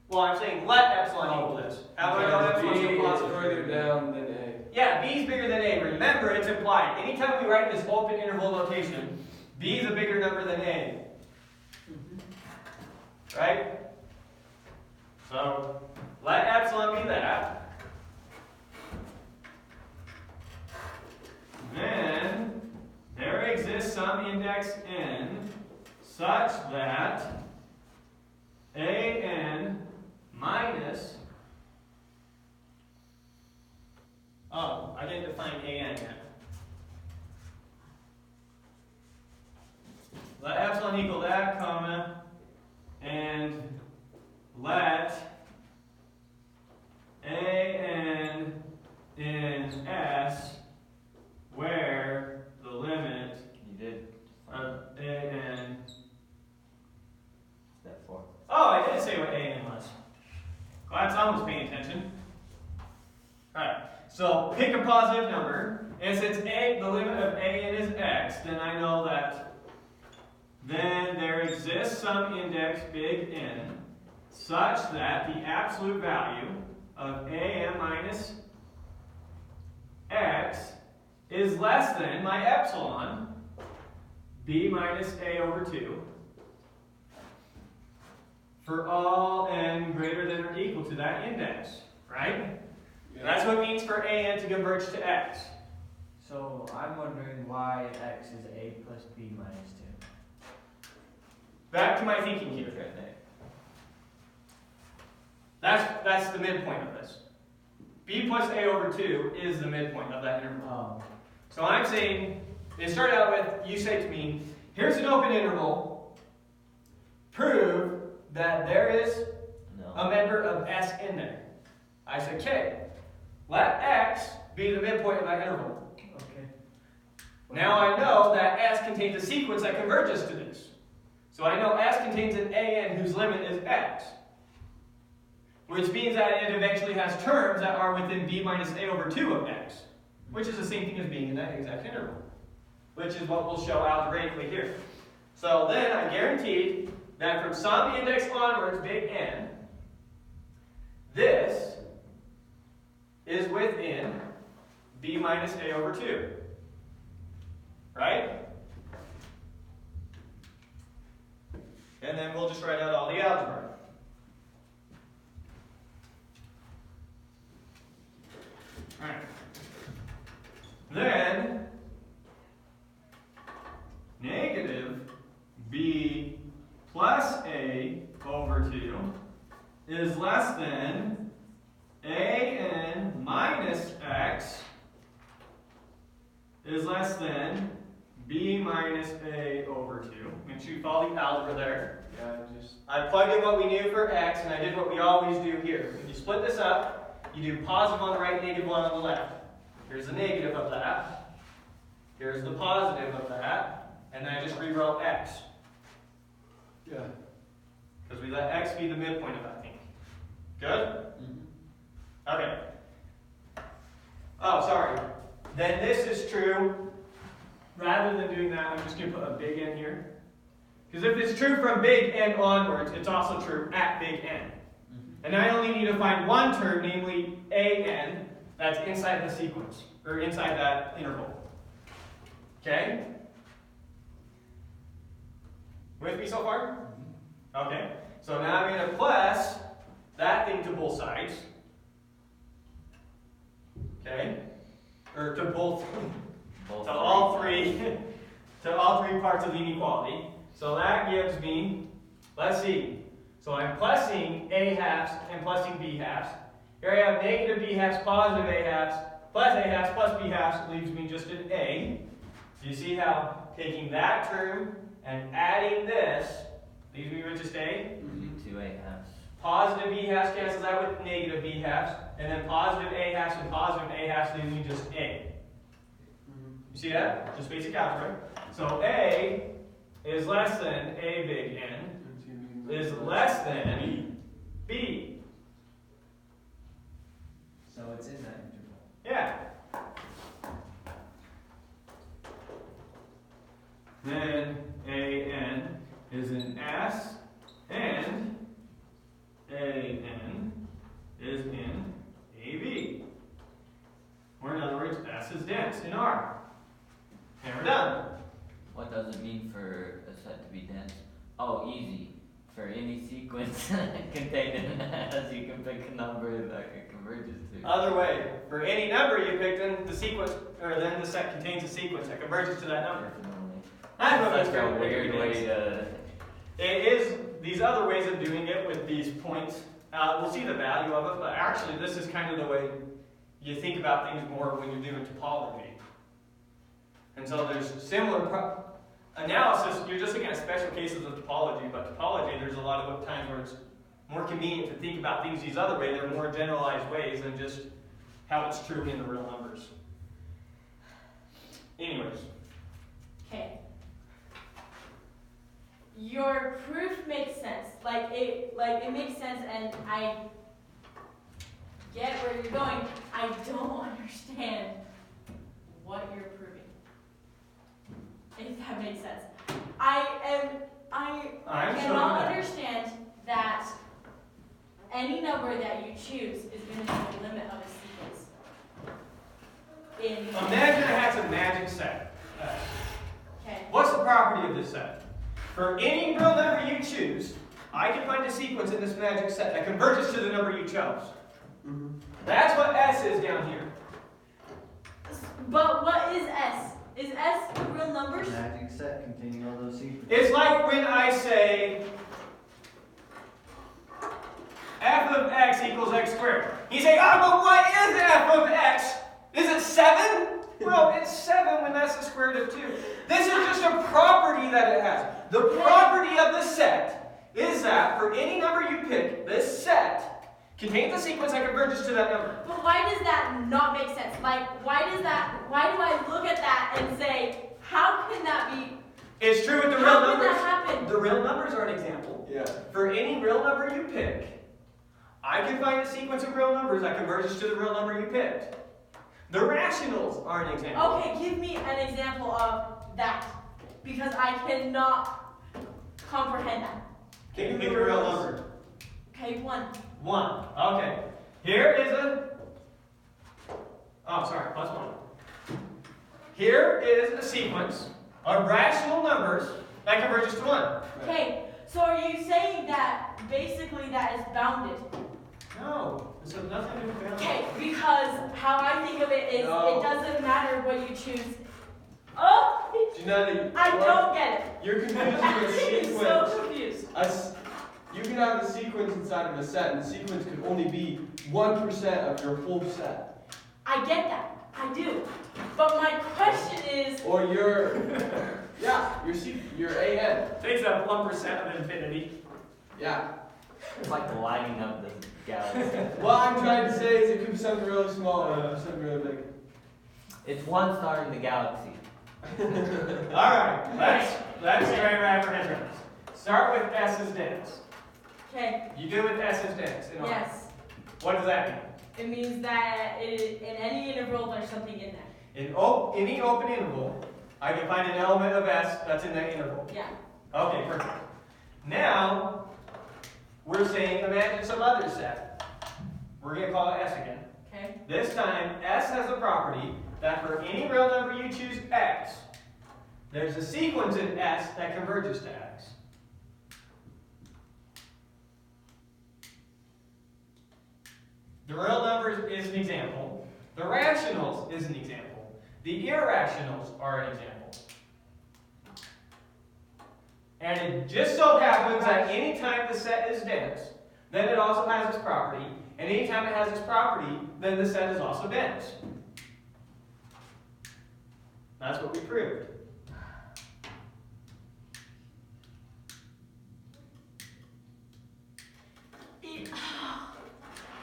Speaker 1: Well, I'm saying let epsilon equal this. How do I know
Speaker 3: Because
Speaker 1: epsilon's
Speaker 3: B
Speaker 1: a
Speaker 3: is
Speaker 1: positive?
Speaker 3: further down than A.
Speaker 1: Yeah, B is bigger than A. Remember, it's implied. Anytime we write this open interval notation, B is a bigger number than A. Right? So, let epsilon be that. Then, there exists some index n such that AN minus... Oh, I didn't define AN yet. Let epsilon equal that, comma, and let AN in S where the limit
Speaker 4: You did.
Speaker 1: of AN...
Speaker 4: Step 4.
Speaker 1: Oh, I did say what AN was. Glad someone was paying attention. Alright, so pick a positive number, and since the limit of AN is X, then I know that then there exists some index big N such that the absolute value of AN minus X is less than my epsilon, B minus A over 2, for all n greater than or equal to that index, right?
Speaker 3: Yeah.
Speaker 1: That's what it means for AN to converge to X.
Speaker 2: So I'm wondering why X is A plus B minus 2.
Speaker 1: Back to my thinking here. That's the midpoint of this. B plus A over 2 is the midpoint of that interval.
Speaker 2: Oh.
Speaker 1: So I'm saying, it started out with, you say to me, here's an open interval, prove that there is
Speaker 4: No.
Speaker 1: a member of S in there. I said, okay, let X be the midpoint of that interval.
Speaker 2: Okay.
Speaker 1: Now I know that S contains a sequence that converges to this. So I know S contains an AN whose limit is X. Which means that it eventually has terms that are within B minus A over 2 of X. Which is the same thing as being in that exact interval. Which is what we'll show algebraically here. So then I guaranteed that from some index onwards, big N, this is within B minus A over 2. Right? And then we'll just write out all the algebra. Alright. Then, negative B plus A over 2 is less than AN minus X is less than B minus A over 2. Make sure you follow the algebra there.
Speaker 3: Yeah, just
Speaker 1: I plugged in what we knew for X, and I did what we always do here. When you split this up, you do positive on the right, negative 1 on the left. Here's the negative of that. Here's the positive of that. And then I just rewrote X.
Speaker 3: yeah.
Speaker 1: Because we let X be the midpoint of that thing. Good? Okay. Oh, sorry. Then this is true. Rather than doing that, I'm just going to put a big N here. Because if it's true from big N onwards, it's also true at big N. And I only need to find one term, namely AN, that's inside the sequence, or inside that interval. Okay? With me so far? Okay. So now I'm going to plus that thing to both sides. Okay? Or to both, to all three, to all three parts of the inequality. So that gives me, let's see. So I'm plussing A halves and plussing B halves. Here I have negative B halves, positive A halves, plus A halves, plus B halves leaves me just an A. Do you see how taking that term and adding this leaves me with just A?
Speaker 4: 2 A halves.
Speaker 1: Positive B halves cancels out with negative B halves, and then positive A halves and positive A halves leaves me just A. You see that? Just basic algebra. So A is less than A big N is less than B.
Speaker 2: So it's in that interval.
Speaker 1: Yeah. Then AN is in S and AN is in AB. Or in other words, S is dense in R. And we're done.
Speaker 4: What does it mean for a set to be dense? Oh, easy. For any sequence contained in S, you can pick a number that it converges to.
Speaker 1: Other way, for any number you pick, then the sequence, or then the set contains a sequence that converges to that number.
Speaker 4: Definitely.
Speaker 1: That's what
Speaker 4: That's
Speaker 1: that's
Speaker 4: a weird way to.
Speaker 1: It is these other ways of doing it with these points. We'll see the value of it, but actually this is kind of the way you think about things more when you're doing topology. And so there's similar analysis. You're just looking at special cases of topology, but topology, there's a lot of times where it's more convenient to think about things these other ways. They're more generalized ways than just how it's true in the real numbers. Anyways.
Speaker 5: Okay. Your proof makes sense. It makes sense, and I get where you're going. I don't understand what you're proving. If that makes sense. I
Speaker 1: I'm
Speaker 5: cannot
Speaker 1: showing that.
Speaker 5: understand that any number that you choose is going to be the limit of a sequence.
Speaker 1: Imagine it has a magic set.
Speaker 5: Okay.
Speaker 1: What's the property of this set? For any real number you choose, I can find a sequence in this magic set that converges to the number you chose. That's what S is down here.
Speaker 5: But what is S? Is S real numbers?
Speaker 2: Magic set containing all those sequences.
Speaker 1: It's like when I say f of x equals x squared. You say, oh, but what is f of x? Is it is 7? Well, it's 7 when that's the square root of 2. This is just a property that it has. The property of the set is that for any number you pick, this set contains a sequence that converges to that number.
Speaker 5: But why does that not make sense? Like, why do I look at that and say, how can that be?
Speaker 1: It's true with the real
Speaker 5: How can
Speaker 1: numbers.
Speaker 5: that happen?
Speaker 1: The real numbers are an example.
Speaker 3: Yeah.
Speaker 1: For any real number you pick, I can find a sequence of real numbers that converges to the real number you picked. The rationals are an example.
Speaker 5: Okay, give me an example of that. Because I cannot comprehend that.
Speaker 1: Can you pick a real number?
Speaker 5: Okay, 1.
Speaker 1: 1. Okay. Here is plus 1. Here is a sequence of rational numbers that converges to 1.
Speaker 5: Okay, so are you saying that basically that is bounded?
Speaker 1: No, this has nothing to do with boundary.
Speaker 5: Okay, because how I think of it is
Speaker 3: No.
Speaker 5: it doesn't matter what you choose. Oh,
Speaker 3: Do you know that
Speaker 5: I don't get it.
Speaker 3: you're confusing
Speaker 5: I'm
Speaker 3: a sequence.
Speaker 5: so confused.
Speaker 3: You can have a sequence inside of a set, and the sequence can only be 1% of your whole set.
Speaker 5: I get that. I do. But my question is,
Speaker 3: Or your AN.
Speaker 1: Takes up 1% of infinity.
Speaker 3: Yeah.
Speaker 4: It's like lighting up the galaxy.
Speaker 3: What I'm trying to say is it could be something really small or something really big.
Speaker 4: It's 1 star in the galaxy.
Speaker 1: Alright, let's try to wrap our heads around this. Start with S's dance.
Speaker 5: okay,
Speaker 1: You do with S's dance.
Speaker 5: yes.
Speaker 1: What does that mean?
Speaker 5: It means that in any interval there's something in there.
Speaker 1: In any open interval, I can find an element of S that's in that interval.
Speaker 5: Yeah.
Speaker 1: Okay, perfect. Now, we're saying imagine some other set. We're going to call it S again.
Speaker 5: Okay.
Speaker 1: This time, S has a property that for any real number you choose X, there's a sequence in S that converges to X. The real numbers is an example. The rationals is an example. The irrationals are an example. And it just so happens that any time the set is dense, then it also has this property. And anytime it has this property, then the set is also dense. That's what we proved.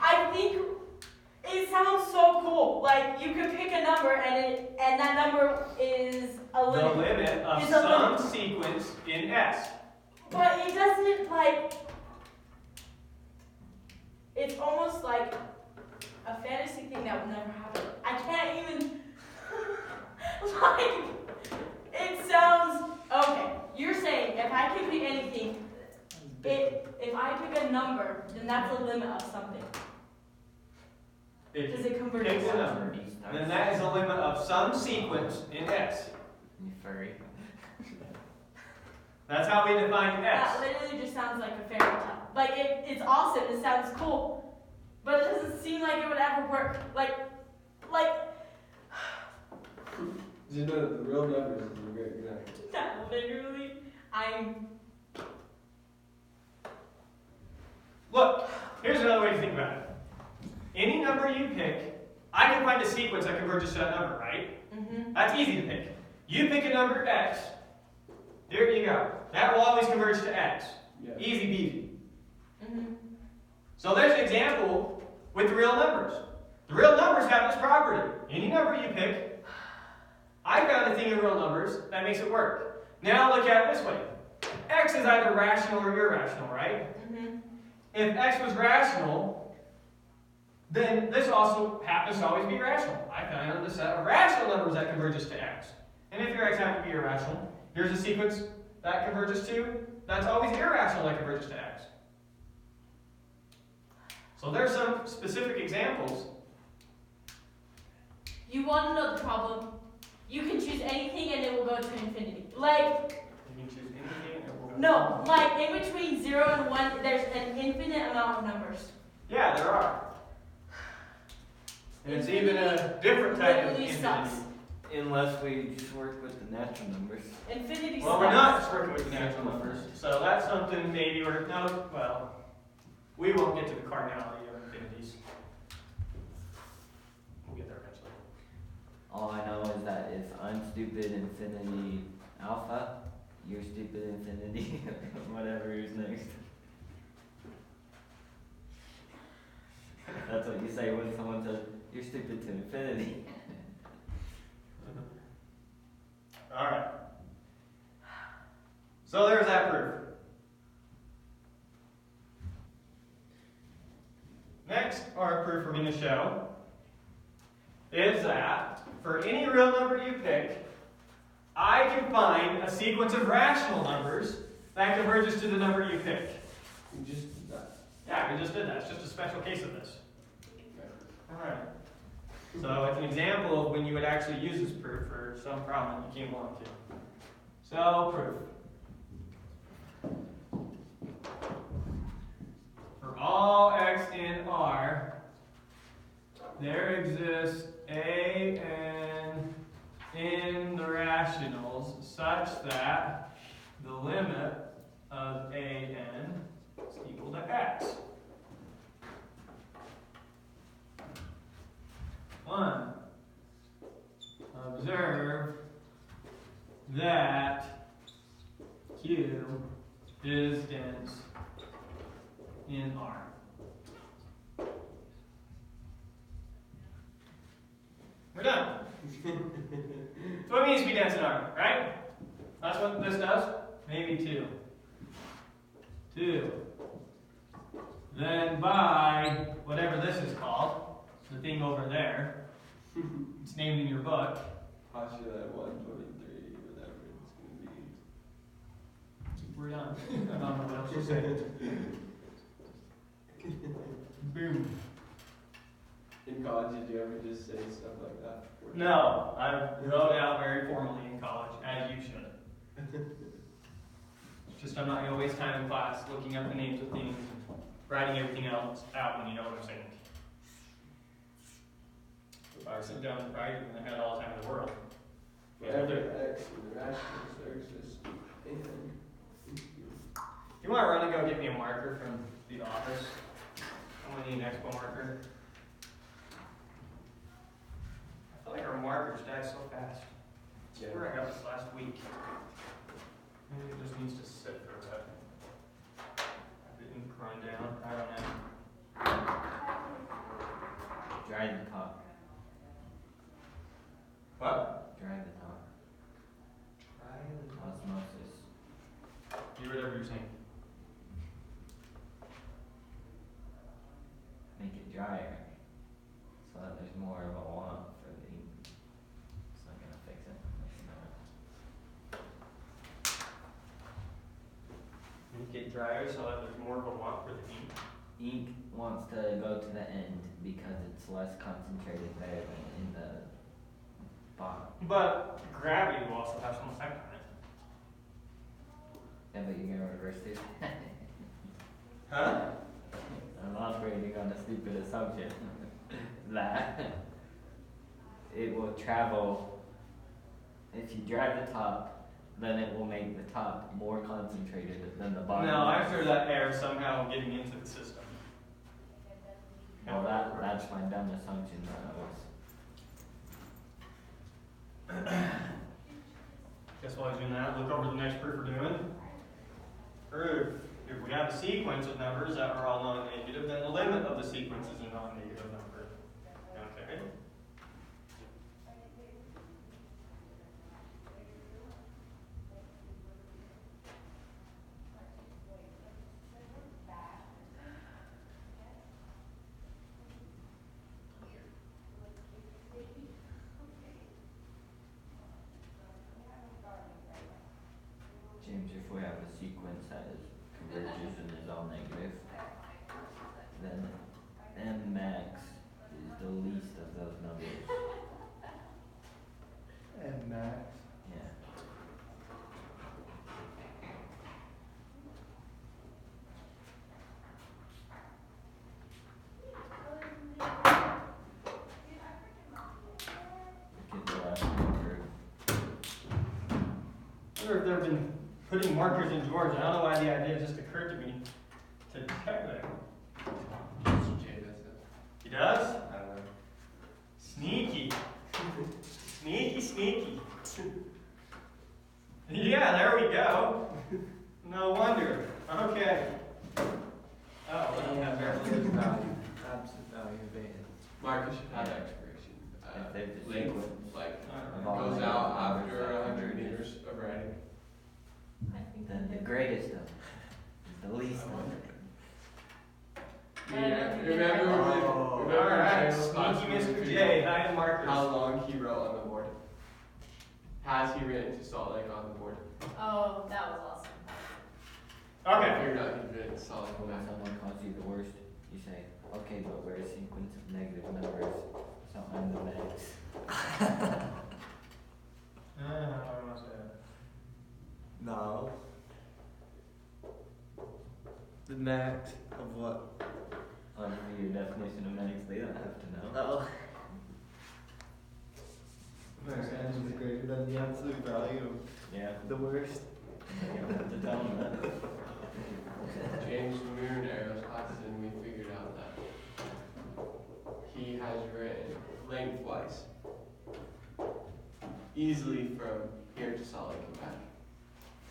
Speaker 5: I think it sounds so cool. Like you could pick a number and that number is a
Speaker 1: The
Speaker 5: limit.
Speaker 1: limit of
Speaker 5: It's a
Speaker 1: some
Speaker 5: limit.
Speaker 1: sequence in S.
Speaker 5: But it doesn't like. It's almost like a fantasy thing that will never happen. I can't even. Like, it sounds okay. You're saying if I can pick anything, if I pick a number, then that's a limit of something.
Speaker 1: If
Speaker 5: Does
Speaker 1: you
Speaker 5: it convert
Speaker 1: pick
Speaker 5: to
Speaker 1: a number, then that is a limit of some sequence in S.
Speaker 4: You furry.
Speaker 1: That's how we define S.
Speaker 5: That literally just sounds like a fairy tale. Like it's awesome. It sounds cool, but it doesn't seem like it would ever work. Like.
Speaker 3: You know that the real numbers is a great example.
Speaker 5: That literally, I'm.
Speaker 1: Look, here's another way to think about it. Any number you pick, I can find a sequence that converges to that number, right?
Speaker 5: Mm-hmm.
Speaker 1: That's easy to pick. You pick a number X, there you go. That will always converge to X.
Speaker 3: Yeah.
Speaker 1: Easy peasy.
Speaker 5: Mm-hmm.
Speaker 1: So there's an example with the real numbers. The real numbers have this property. Any number you pick, I found a thing in real numbers that makes it work. Now look at it this way. X is either rational or irrational, right?
Speaker 5: Mm-hmm.
Speaker 1: If X was rational, then this also happens to always be rational. I found a set of rational numbers that converges to X. And if your X happens to be irrational, here's a sequence that converges to, that's always irrational that converges to X. So there's some specific examples.
Speaker 5: You want to know the problem? You can choose anything and it will go to infinity. Like,
Speaker 1: You can choose anything and it will go.
Speaker 5: no, like in between 0 and 1, there's an infinite amount of numbers.
Speaker 1: Yeah, there are. And it's even a different type of
Speaker 5: Literally
Speaker 1: infinity.
Speaker 5: sucks.
Speaker 4: Unless we just work with the natural numbers.
Speaker 5: Infinity
Speaker 1: Well,
Speaker 5: sucks.
Speaker 1: we're not just working with the natural numbers, so that's something maybe we're, no, well, we won't get to the cardinality of infinities. We'll get there eventually.
Speaker 4: I'm stupid infinity alpha, you're stupid infinity, whatever is next. That's what you say when someone says, you're stupid to infinity.
Speaker 1: Alright. So there's that proof. Next, our proof we're going to show is that for any real number you pick, I can find a sequence of rational numbers that converges to the number you pick.
Speaker 3: You just did that.
Speaker 1: Yeah, we just did that. It's just a special case of this. Alright. So it's an example of when you would actually use this proof for some problem that you came along to. So, proof. For all x in R, there exists a n in the rationals such that the limit of a n is equal to x. 1. Observe that Q is dense in R. We're done. So what it means to be dense in R, right? That's what this does? Maybe 2. 2. Then by whatever this is called, the thing over there, it's named in your book.
Speaker 3: Postulate 123, whatever it's going to be.
Speaker 1: We're done. I don't know what else to say. Boom.
Speaker 3: In college, did you ever just say stuff like that?
Speaker 1: No, I wrote out very formally in college, as you should. It's just I'm not going to waste time in class looking up the names of things and writing everything else out when you know what I'm saying. If I were sitting down and writing, I had all the time in the world.
Speaker 3: For every x in the rationals, there exists a n.
Speaker 1: You want to run and go get me a marker from the office? I'm going to need an expo marker. I feel like our markers die so fast. I swear I got this last week. Maybe it just needs to sit for a bit. Have it ink run down. I don't know.
Speaker 4: Dry the top.
Speaker 1: What?
Speaker 4: Dry the top. Osmosis.
Speaker 1: Do whatever you're saying.
Speaker 4: Make it drier. So that there's more of a want for the ink. It's not gonna fix it.
Speaker 1: Make it drier so that there's more of a want for the ink.
Speaker 4: Ink wants to go to the end because it's less concentrated there than in the bottom.
Speaker 1: But gravity will also have some effect on it.
Speaker 4: Yeah, but you're gonna reverse it.
Speaker 1: Huh?
Speaker 4: I'm operating on a stupid assumption that it will travel. If you drive the top, then it will make the top more concentrated than the bottom.
Speaker 1: No, after that air somehow getting into the system.
Speaker 4: Well, that's my dumb assumption that was.
Speaker 1: Guess while he's doing that, look over the next proof we're doing. Proof. If we have a sequence of numbers that are all non-negative, then the limit of the sequence is a non-negative number. Okay.
Speaker 4: James, if we have a sequence that is converges and is all negative, then M max is the least of those numbers.
Speaker 6: And max.
Speaker 4: Yeah. Get the last number.
Speaker 1: I wonder if they've been putting markers in Georgia. I don't know why the idea just occurred to me to check that.
Speaker 3: Jay does that.
Speaker 1: He does?
Speaker 3: I don't know.
Speaker 1: Sneaky. Sneaky, sneaky. Yeah, there we go. No wonder. Okay. Oh, well, yeah,
Speaker 4: Absolute value. Absolute value of beta.
Speaker 3: Marcus should have expiration.
Speaker 4: If they just
Speaker 3: Length,
Speaker 4: sequence
Speaker 3: like,
Speaker 4: of all
Speaker 3: goes
Speaker 4: the
Speaker 3: out
Speaker 4: numbers
Speaker 3: after
Speaker 4: that
Speaker 3: 100
Speaker 4: contribute.
Speaker 3: meters of writing.
Speaker 5: I think
Speaker 4: Then the greatest of them is the least of them.
Speaker 3: Remember
Speaker 4: Oh.
Speaker 3: when
Speaker 1: Alright,
Speaker 3: Taylor Swift
Speaker 1: sneaky
Speaker 3: was
Speaker 1: Mr.
Speaker 3: figuring
Speaker 1: J,
Speaker 3: out
Speaker 1: hiding markers.
Speaker 3: how long he wrote on the board? Has he written to Salt Lake on the board?
Speaker 5: Oh, that was awesome.
Speaker 1: Okay.
Speaker 3: Figured out he's written to Salt Lake
Speaker 4: When
Speaker 3: on the
Speaker 4: someone calls you the worst, you say, okay, but we're a sequence of negative numbers, so I'm the max. No.
Speaker 6: The max of what?
Speaker 4: I'll give you your definition of max, they don't have to know.
Speaker 6: Oh. Max n is greater than the absolute value of
Speaker 4: Yeah,
Speaker 6: the worst.
Speaker 4: you don't have to tell them that.
Speaker 3: James Moon arrows classes, and we figured out that he has written lengthwise, easily from here to Salt Lake and back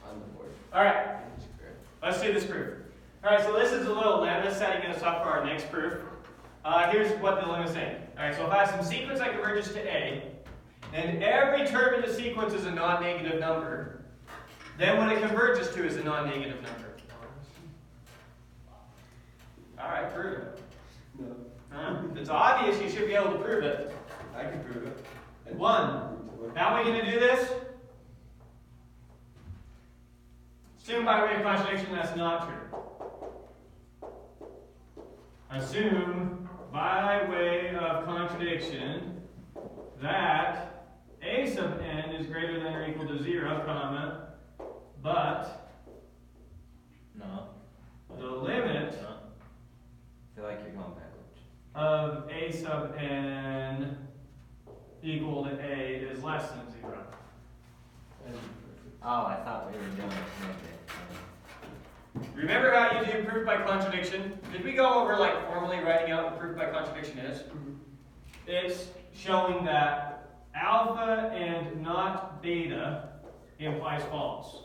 Speaker 3: on the board.
Speaker 1: Alright,
Speaker 3: in his career.
Speaker 1: let's do this proof. Alright, so this is a little lemma setting us up for our next proof. Here's what the lemma is saying. Alright, so if I have some sequence that converges to A, and every term in the sequence is a non-negative number, then what it converges to is a non-negative number. Alright, prove it.
Speaker 3: No,
Speaker 1: If it's obvious, you should be able to prove it.
Speaker 3: I can prove it.
Speaker 1: One. How are we going to do this? Assume by way of contradiction that's not true. Assume by way of contradiction that a sub n is greater than or equal to 0, comma, but
Speaker 4: No.
Speaker 1: the limit
Speaker 4: No. I feel like you're going backwards.
Speaker 1: of a sub n equal to a is less than 0.
Speaker 4: Oh, I thought we were doing it. Okay.
Speaker 1: Remember how you do proof by contradiction? Did we go over like formally writing out what proof by contradiction is? It's showing that alpha and not beta implies false.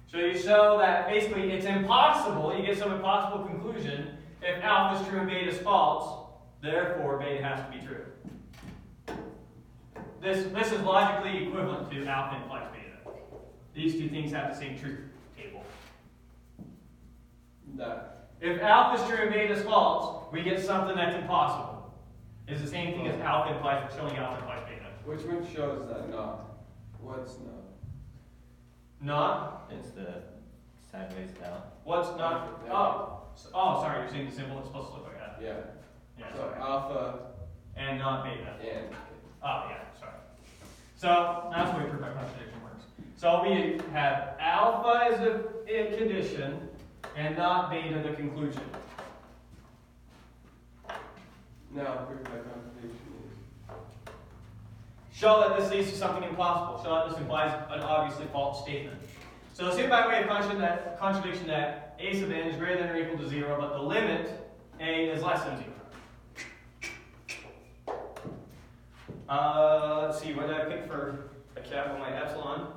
Speaker 1: So you show that basically it's impossible, you get some impossible conclusion, if alpha is true and beta is false, therefore beta has to be true. This is logically equivalent to alpha implies beta. These two things have the same truth table.
Speaker 3: That.
Speaker 1: If alpha is true and beta is false, we get something that's impossible. It's the same thing as alpha implies, showing alpha implies beta.
Speaker 3: Which one shows that not? What's not?
Speaker 1: Not?
Speaker 4: It's the sideways down.
Speaker 1: What's not? Oh, sorry, you're saying the symbol is supposed to look like that.
Speaker 3: Yeah.
Speaker 1: Yeah,
Speaker 3: So
Speaker 1: sorry.
Speaker 3: alpha
Speaker 1: And not beta.
Speaker 3: and
Speaker 1: Oh, yeah, sorry. So that's the way proof by contradiction works. So we have alpha as the condition and not beta the conclusion.
Speaker 3: now proof by contradiction
Speaker 1: Show that this leads to something impossible. Show that this implies an obviously false statement. So assume by way of contradiction that a sub n is greater than or equal to 0, but the limit a is less than 0. Let's see, what did I pick for a cap on my epsilon?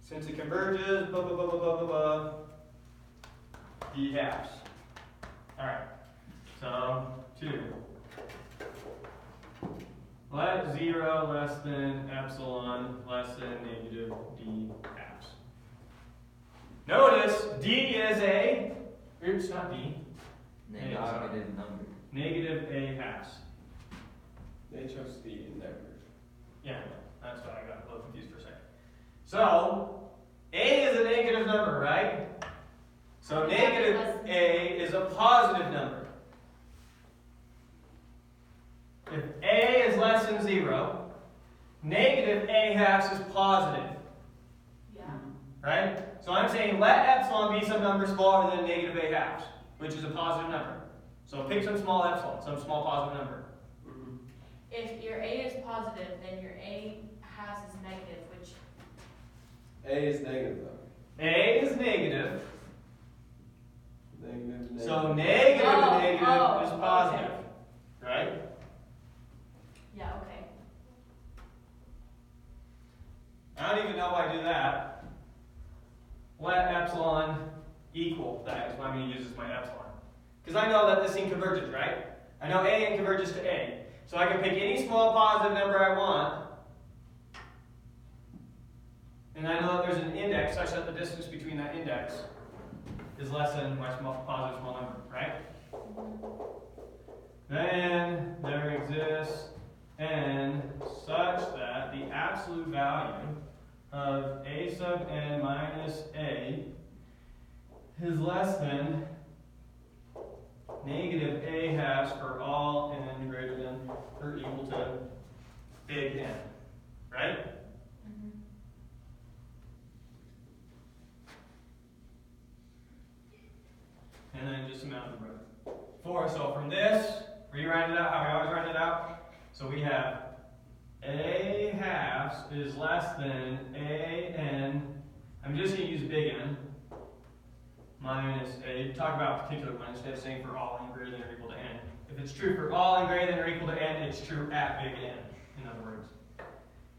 Speaker 1: Since it converges, blah, blah, blah, blah, blah, blah, blah, d halves. Alright, so 2. Let 0 less than epsilon less than negative d halves. Notice d is a, oops, not d,
Speaker 4: Negative number.
Speaker 1: negative a halves.
Speaker 3: They chose D in their version.
Speaker 1: Yeah, that's why I got a little confused for a second. So, a is a negative number, right? So negative a is a positive number. If a is less than 0, negative a halves is positive,
Speaker 5: Yeah.
Speaker 1: right? So I'm saying let epsilon be some number smaller than negative a halves, which is a positive number. So pick some small epsilon, some small positive number.
Speaker 5: If your A is positive, then your A has is negative, which
Speaker 3: A is negative though.
Speaker 1: A is negative,
Speaker 3: Negative.
Speaker 1: so negative
Speaker 5: Oh,
Speaker 1: to negative
Speaker 5: oh,
Speaker 1: is
Speaker 5: okay.
Speaker 1: positive, right?
Speaker 5: yeah, okay.
Speaker 1: how I do that? Let epsilon equal that is what I'm going to use as my epsilon. Because I know that this thing converges, right? I know AN converges to A. So I can pick any small positive number I want. And I know that there's an index such that the distance between that index is less than my positive small number, right? Then there exists n such that the absolute value of a sub n minus a is less than negative a halves for all n greater than or equal to big N, right? And then just amount of row. So from this, rewrite it out how we always write it out. So we have a halves is less than a n. I'm just going to use big N minus a. Talk about particular one instead of saying for all n greater than or equal to n. If it's true for all n greater than or equal to n, it's true at big N. In other words,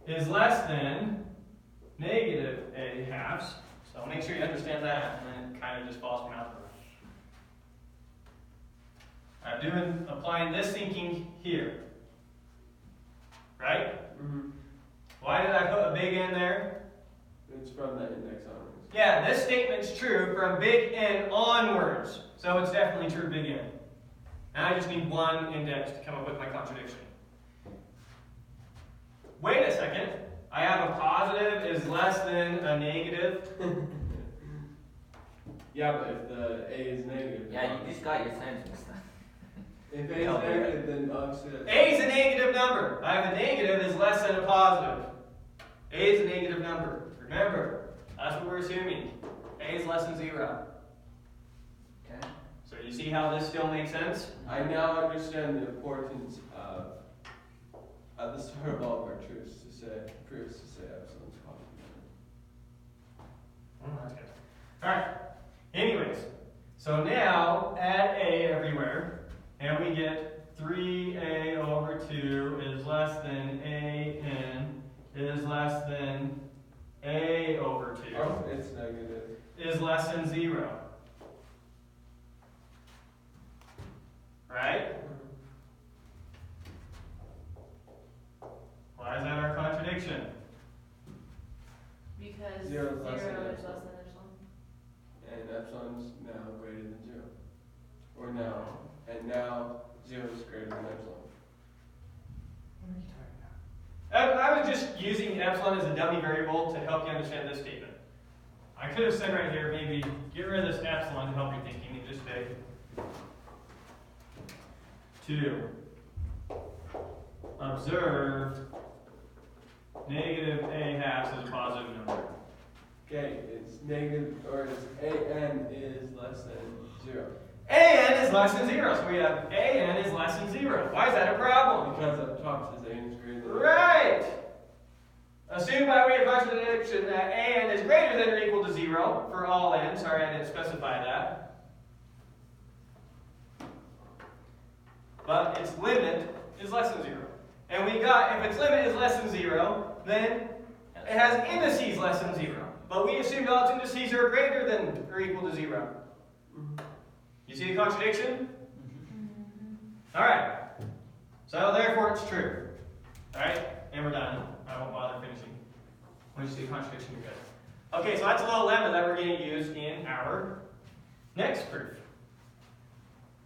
Speaker 1: is less than negative a halves. So make sure you understand that, and then it kind of just falls from out. I'm applying this thinking here. Right?
Speaker 3: Mm-hmm.
Speaker 1: Why did I put a big N there?
Speaker 3: It's from that index onwards.
Speaker 1: Yeah, this statement's true from big N onwards. So it's definitely true big N. Now I just need one index to come up with my contradiction. Wait a second. I have a positive is less than a negative.
Speaker 3: Yeah, but if the A is negative.
Speaker 4: Yeah, you just got your sentence done.
Speaker 3: If A is negative, then obviously that's.
Speaker 1: A is a negative number. I have a negative is less than a positive. A is a negative number. Remember, that's what we're assuming. A is less than 0.
Speaker 2: Okay.
Speaker 1: So you see how this still makes sense?
Speaker 3: I now understand the importance of at the start of all of our proofs to say epsilon's complementary.
Speaker 1: Oh, that's good. Alright. Anyways, so now add A everywhere, and we get 3A over 2 is less than AN is less than A over 2
Speaker 3: Oh, it's negative.
Speaker 1: is less than 0. Right? Why is that our contradiction?
Speaker 5: Because
Speaker 3: 0
Speaker 5: 0
Speaker 3: is less than
Speaker 5: is less
Speaker 3: epsilon.
Speaker 5: than epsilon.
Speaker 3: And epsilon's now greater than 0. Or now. And now 0 is greater than epsilon.
Speaker 1: I was just using epsilon as a dummy variable to help you understand this statement. I could have said right here, maybe get rid of this epsilon to help your thinking and just say 2. Observe negative a halves is a positive number.
Speaker 3: Okay, it's negative, or it's AN is less than 0.
Speaker 1: AN is less than 0, so we have AN is less than 0. Why is that a problem?
Speaker 3: Because up top says AN is greater than
Speaker 1: Right! Assume by way of contradiction that AN is greater than or equal to 0 for all n. Sorry, I didn't specify that. But its limit is less than 0. And we got, if its limit is less than 0, then it has indices less than 0. But we assumed all its indices are greater than or equal to 0. You see the contradiction? Alright. So therefore it's true. Alright? And we're done. I won't bother finishing. Once you see the contradiction, you're good. Okay, so that's a little lemma that we're going to use in our next proof.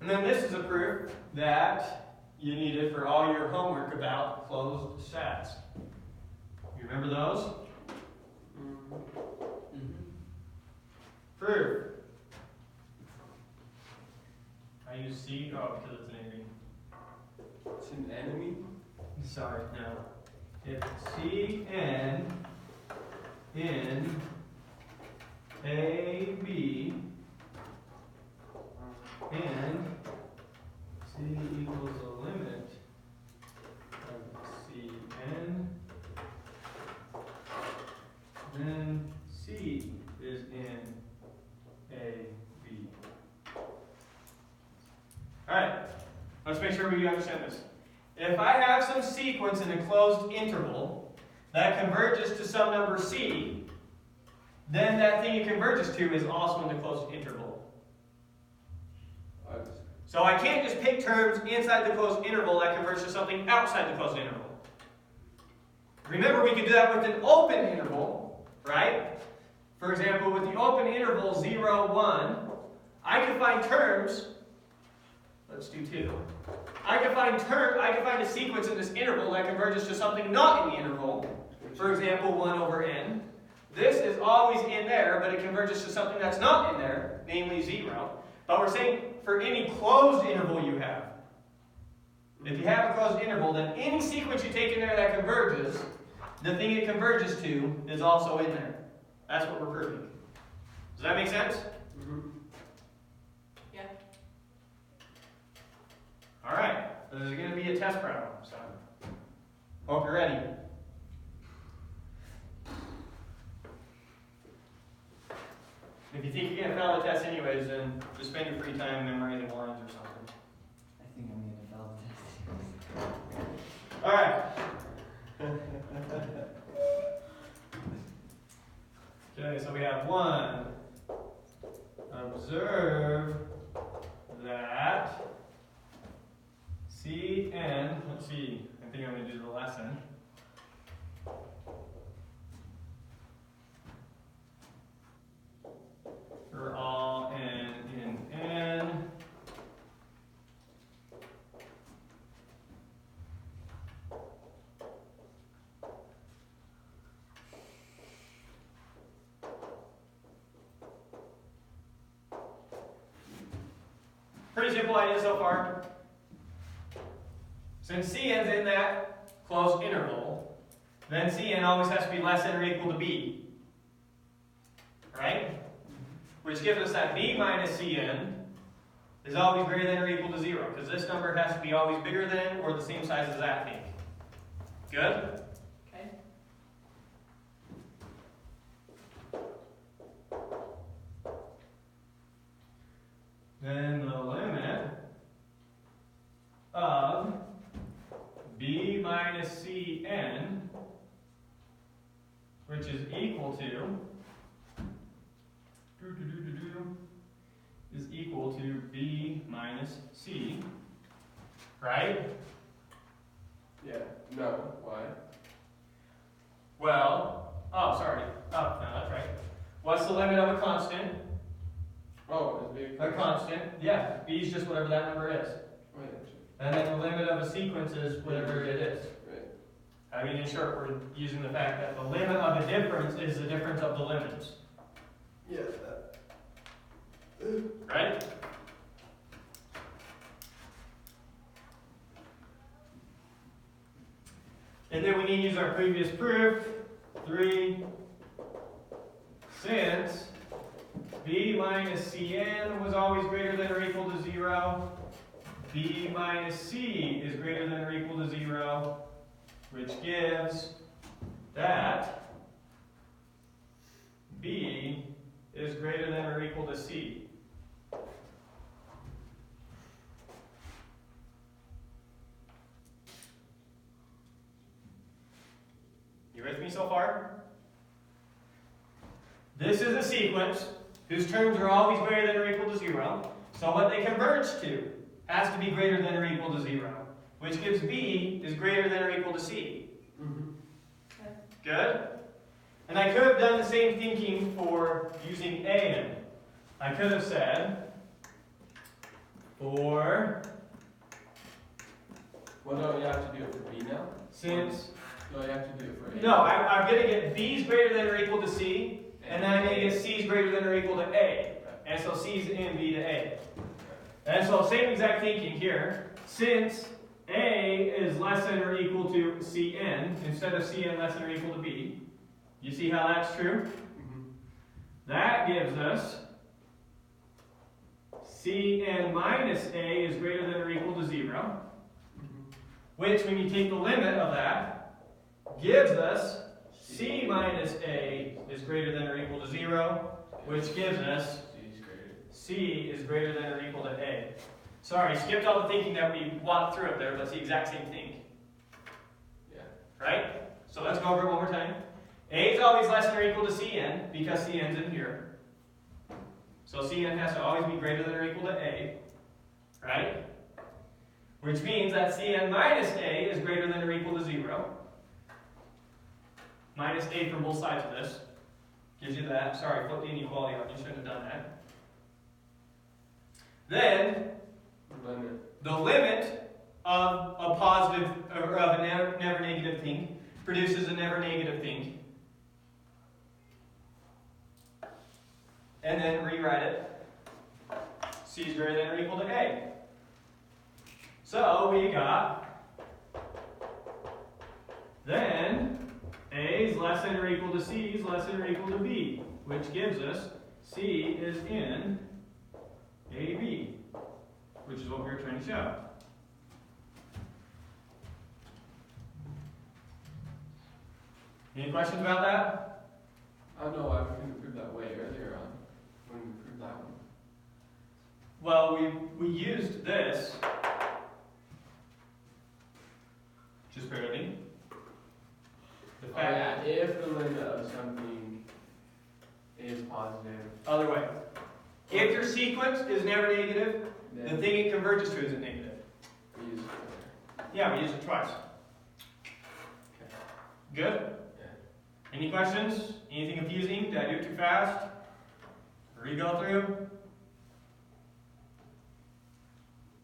Speaker 1: And then this is a proof that you needed for all your homework about closed sets. You remember those? Proof. I use C, because it's an enemy.
Speaker 3: It's an enemy?
Speaker 1: Sorry, no. If Cn in AB and C equals the limit of Cn, then C is in AB. Alright, let's make sure we understand this. If I have some sequence in a closed interval, that converges to some number c, then that thing it converges to is also in the closed interval. So I can't just pick terms inside the closed interval that converge to something outside the closed interval. Remember, we could do that with an open interval, right? For example, with the open interval 0, 1, I could find terms. Let's do 2. I could find a sequence in this interval that converges to something not in the interval. For example, 1 over n. This is always in there, but it converges to something that's not in there, namely 0. But we're saying for any closed interval you have. If you have a closed interval, then any sequence you take in there that converges, the thing it converges to is also in there. That's what we're proving. Does that make sense?
Speaker 3: Mm-hmm.
Speaker 5: Yeah.
Speaker 1: All right. This is going to be a test problem. So, hope you're ready. If you think you're going to fail the test anyways, then just spend your free time memorizing lines or something.
Speaker 2: I think I'm gonna fail the test.
Speaker 1: All right. Okay, so we have 1. Observe that Cn, let's see, I think I'm going to do the lesson. For all n in n. Pretty simple idea so far. Since Cn's in that closed interval, then Cn always has to be less than or equal to b. Right? Which gives us that b minus Cn is always greater than or equal to 0, because this number has to be always bigger than or the same size as that thing. Good?
Speaker 5: Okay.
Speaker 1: Then the limit of b minus Cn, which is equal to is equal to b minus c, right?
Speaker 3: Yeah. No. Why?
Speaker 1: Well, oh, sorry. Oh, no, that's right. What's the limit of a constant?
Speaker 3: Oh, it's big.
Speaker 1: A constant, yeah. B is just whatever that number is.
Speaker 3: Right.
Speaker 1: And then the limit of a sequence is whatever it is.
Speaker 3: Right.
Speaker 1: I mean, in short, we're using the fact that the limit of a difference is the difference of the limits.
Speaker 3: Yeah.
Speaker 1: Right? And then we need to use our previous proof. 3. Since b minus Cn was always greater than or equal to 0, b minus c is greater than or equal to 0, which gives that b is greater than or equal to c. You with me so far? This is a sequence whose terms are always greater than or equal to 0. So what they converge to has to be greater than or equal to 0, which gives b is greater than or equal to c.
Speaker 3: Mm-hmm.
Speaker 5: Okay.
Speaker 1: Good? And I could have done the same thinking for using an. I could have said, for
Speaker 3: Well, no, you have to do it for b now.
Speaker 1: since,
Speaker 3: No, you have to do it for a.
Speaker 1: no, I'm going to get b is greater than or equal to c, and then I'm going to get c is greater than or equal to a. And so c is in b to a. And so same exact thinking here. Since a is less than or equal to Cn, instead of Cn less than or equal to b, you see how that's true?
Speaker 3: Mm-hmm.
Speaker 1: That gives us Cn minus a is greater than or equal to 0,
Speaker 3: Mm-hmm.
Speaker 1: which when you take the limit of that, gives us c minus a is greater than or equal to 0, which gives us
Speaker 3: C is greater.
Speaker 1: c is greater than or equal to a. Sorry, skipped all the thinking that we walked through up there, but it's the exact same thing.
Speaker 3: Yeah.
Speaker 1: Right? So let's go over it one more time. Cn because Cn's in here. So Cn has to always be greater than or equal to A, right? Which means that Cn minus A is greater than or equal to 0. Minus A from both sides of this. Gives you that. Sorry, flip the inequality on. You shouldn't have done that. Then, the limit of a positive, or of a never negative thing produces a never negative thing. And then rewrite it. C is greater than or equal to A. So we got, then A is less than or equal to C is less than or equal to B, which gives us C is in AB, which is what we were trying to show. Any questions about that?
Speaker 3: I don't know why we couldn't prove that way earlier on when we proved that one.
Speaker 1: Well, we used this. Just barely. The
Speaker 3: Oh
Speaker 1: fact
Speaker 3: yeah, if the limit of something is positive,
Speaker 1: other way. If your sequence is never negative, the
Speaker 3: then
Speaker 1: thing it converges to isn't negative.
Speaker 3: we use it there.
Speaker 1: Yeah, we use it twice. Good?
Speaker 3: Yeah.
Speaker 1: Any questions? Anything confusing? Did I do it too fast? Re-go through?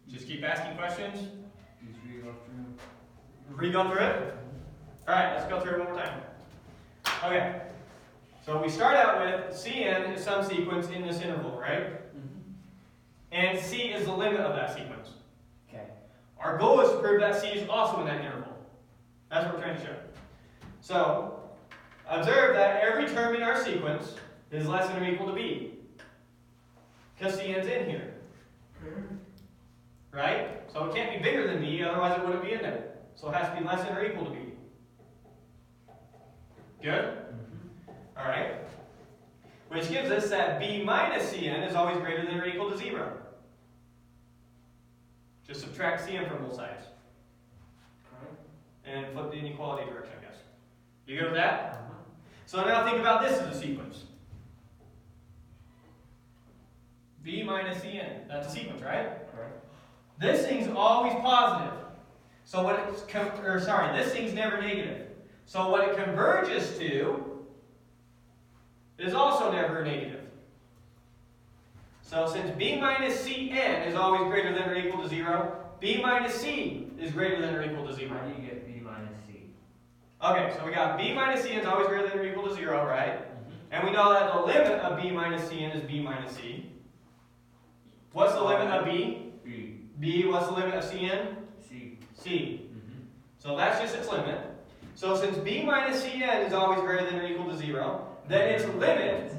Speaker 1: Just keep asking questions.
Speaker 2: Just read off through.
Speaker 1: Re-go through it? Alright, let's go through it one more time. Okay. So we start out with Cn is some sequence in this interval, right? And C is the limit of that sequence.
Speaker 2: Okay.
Speaker 1: Our goal is to prove that C is also in that interval. That's what we're trying to show. So, observe that every term in our sequence is less than or equal to B. Because Cn's in here. Right? So it can't be bigger than B, otherwise it wouldn't be in there. So it has to be less than or equal to B. Good? Alright. Which gives us that B minus Cn is always greater than or equal to 0. Just subtract Cn from both sides. And flip the inequality direction, I guess. You good with that? So now think about this as a sequence. B minus Cn. That's a sequence, right? This thing's always positive. So what it's this thing's never negative. So what it converges to is also never negative. So since B minus Cn is always greater than or equal to 0, B minus C is greater than or equal to 0.
Speaker 2: How do you get B minus C?
Speaker 1: Okay, so we got B minus Cn is always greater than or equal to 0, right? And we know that the limit of B minus Cn is B minus C. What's the limit of B?
Speaker 2: B.
Speaker 1: B, what's the limit of Cn?
Speaker 2: C.
Speaker 1: C. So that's just its limit. So since B minus Cn is always greater than or equal to 0, then its limit,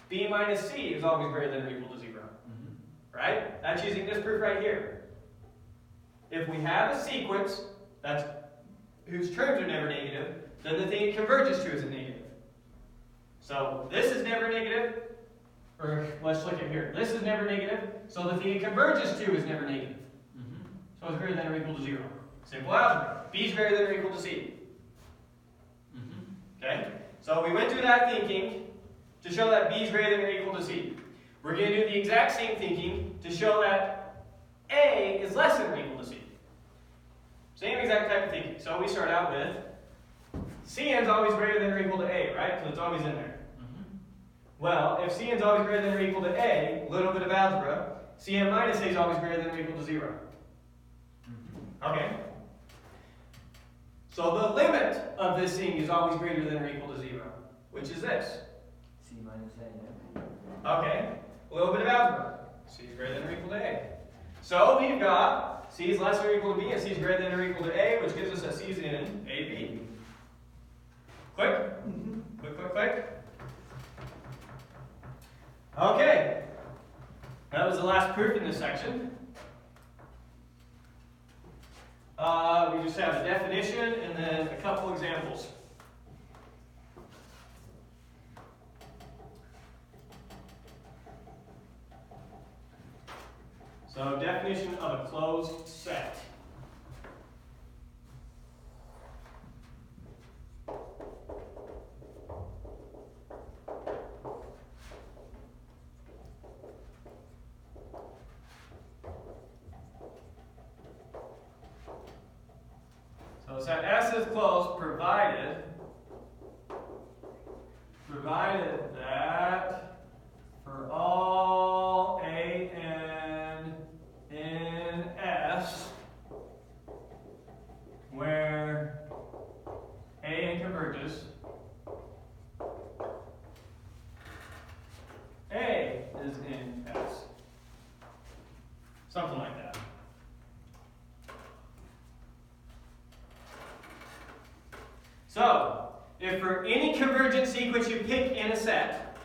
Speaker 1: B minus C, is always greater than or equal to 0. Right? That's using this proof right here. If we have a sequence whose terms are never negative, then the thing it converges to is a negative. So this is never negative. Or let's look at here. This is never negative, so the thing it converges to is never negative. So it's greater than or equal to 0. Simple algebra. B is greater than or equal to C. Okay? So we went through that thinking to show that B is greater than or equal to C. We're going to do the exact same thinking to show that A is less than or equal to C. Same exact type of thinking. So we start out with Cn's always greater than or equal to A, right? Because it's always in there. Well, if Cn's always greater than or equal to A, a little bit of algebra, Cn minus A is always greater than or equal to 0. Okay? So the limit of this thing is always greater than or equal to 0, which is this.
Speaker 2: C minus A.
Speaker 1: Okay? A little bit of algebra. C is greater than or equal to A. So we've got C is less than or equal to B, and C is greater than or equal to A, which gives us that C is in AB. Quick? Quick. Okay. That was the last proof in this section. We just have a definition and then a couple examples. So, definition of a closed set. So set S is closed provided that for all a n in S where a n converges, A is in S. Something like that. So, if for any convergent sequence you pick in a set,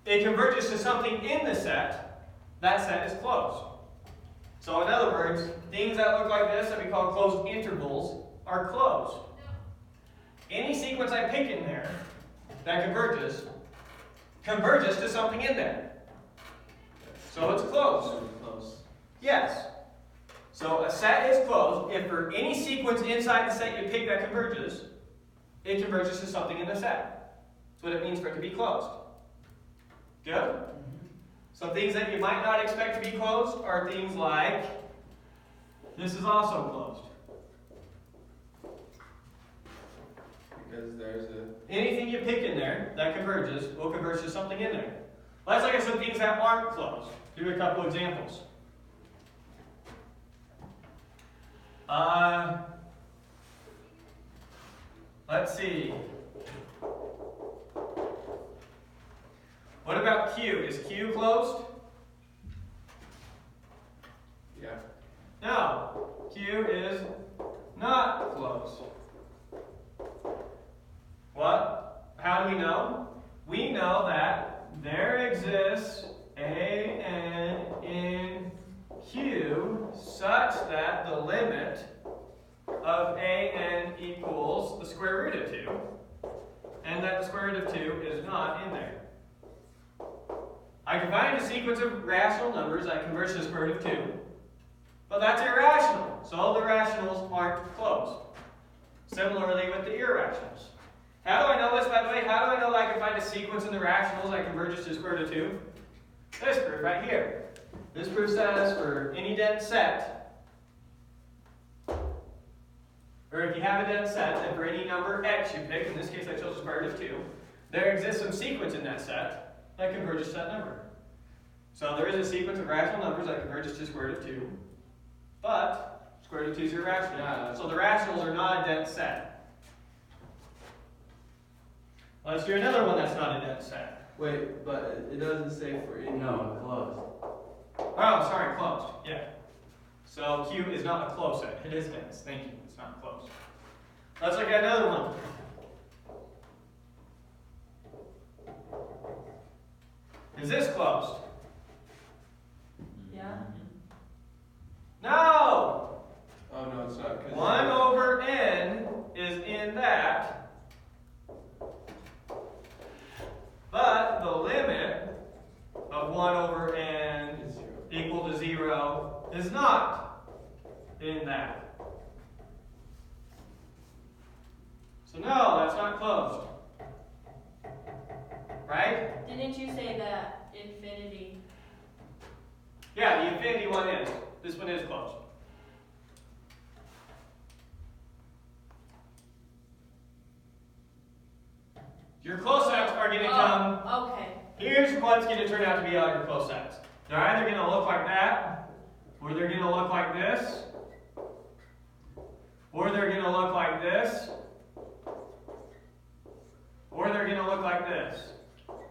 Speaker 1: it converges to something in the set, that set is closed. So in other words, things that look like this that we call closed intervals are closed. Any sequence I pick in there that converges to something in there. So it's closed.
Speaker 3: Close.
Speaker 1: Yes. So a set is closed if for any sequence inside the set you pick that converges, it converges to something in the set. That's what it means for it to be closed. Good? Some things that you might not expect to be closed are things like, this is also closed.
Speaker 3: Because there's a.
Speaker 1: Anything you pick in there that converges will converge to something in there. Let's look at some things that aren't closed. Do a couple examples. Let's see. What about Q? Is Q closed?
Speaker 3: Yeah.
Speaker 1: No. Q is not closed. What? How do we know? We know that there exists a n in Q such that the limit of a n equals the square root of 2, and that the square root of 2 is not in there. I can find a sequence of rational numbers that converge to the square root of 2, but that's irrational, so all the rationals aren't closed. Similarly with the irrationals. How do I know this, by the way? How do I know that I can find a sequence in the rationals that converges to the square root of 2? This proof right here. This proof says for any dense set, or if you have a dense set, then for any number x you pick, in this case I chose the square root of 2, there exists some sequence in that set that converges to that number. So there is a sequence of rational numbers that converges to the square root of 2, but square root of 2 is irrational.
Speaker 3: Yeah.
Speaker 1: So the rationals are not a dense set. Let's do another one that's not a dense set.
Speaker 3: Wait, but it doesn't say for any.
Speaker 2: No, closed.
Speaker 1: Oh, sorry, closed. Yeah. So Q is not a closed set. It is dense. Thank you. It's not closed. Let's look at another one. Is this closed?
Speaker 5: Yeah.
Speaker 1: No!
Speaker 3: Oh no, it's not. 'Cause
Speaker 1: 1 over n is in that. But the limit of 1 over n
Speaker 3: It's 0.
Speaker 1: equal to 0 is not in that. So no, that's not closed. Right?
Speaker 5: Didn't you say that infinity?
Speaker 1: Yeah, the infinity one is. This one is closed. Your close sets are going to come.
Speaker 5: Oh, okay.
Speaker 1: Here's what's going to turn out to be all your close sets. They're either going to look like that, or they're going to look like this, or they're going to look like this, or they're going to look like this.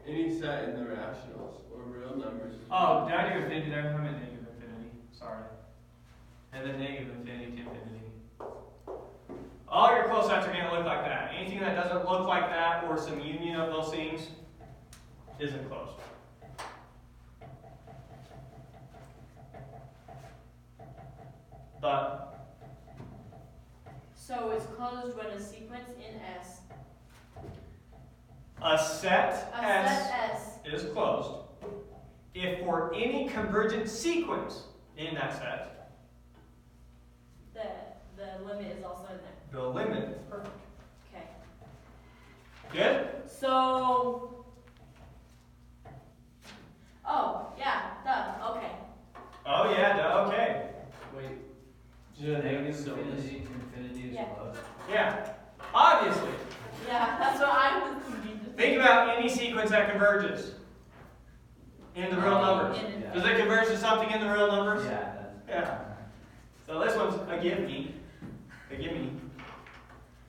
Speaker 3: Any set in the rationals or real numbers.
Speaker 1: Oh, did I do infinity there? I'm in negative infinity. Sorry. And then negative infinity to infinity. All your close sets are going to look like that. Anything that doesn't look like that, or some union of those things, isn't closed. But
Speaker 5: So it's closed when a sequence in S,
Speaker 1: a set
Speaker 5: a
Speaker 1: S
Speaker 5: set S,
Speaker 1: is closed if for any convergent sequence in that set,
Speaker 5: the limit is also in there.
Speaker 1: the limit is perfect.
Speaker 5: Okay.
Speaker 1: Good?
Speaker 5: So, oh, yeah, duh, okay.
Speaker 1: Oh yeah, duh, okay.
Speaker 3: Wait.
Speaker 2: Negative
Speaker 3: So
Speaker 2: infinity to infinity is
Speaker 5: Yeah.
Speaker 2: close.
Speaker 1: Yeah, obviously.
Speaker 5: Yeah, that's what I was thinking. Just
Speaker 1: Think about any sequence that converges in the real numbers.
Speaker 5: in it.
Speaker 1: Does it converge to something in the real numbers?
Speaker 2: Yeah.
Speaker 1: Yeah. So this one's a give me. A gimme.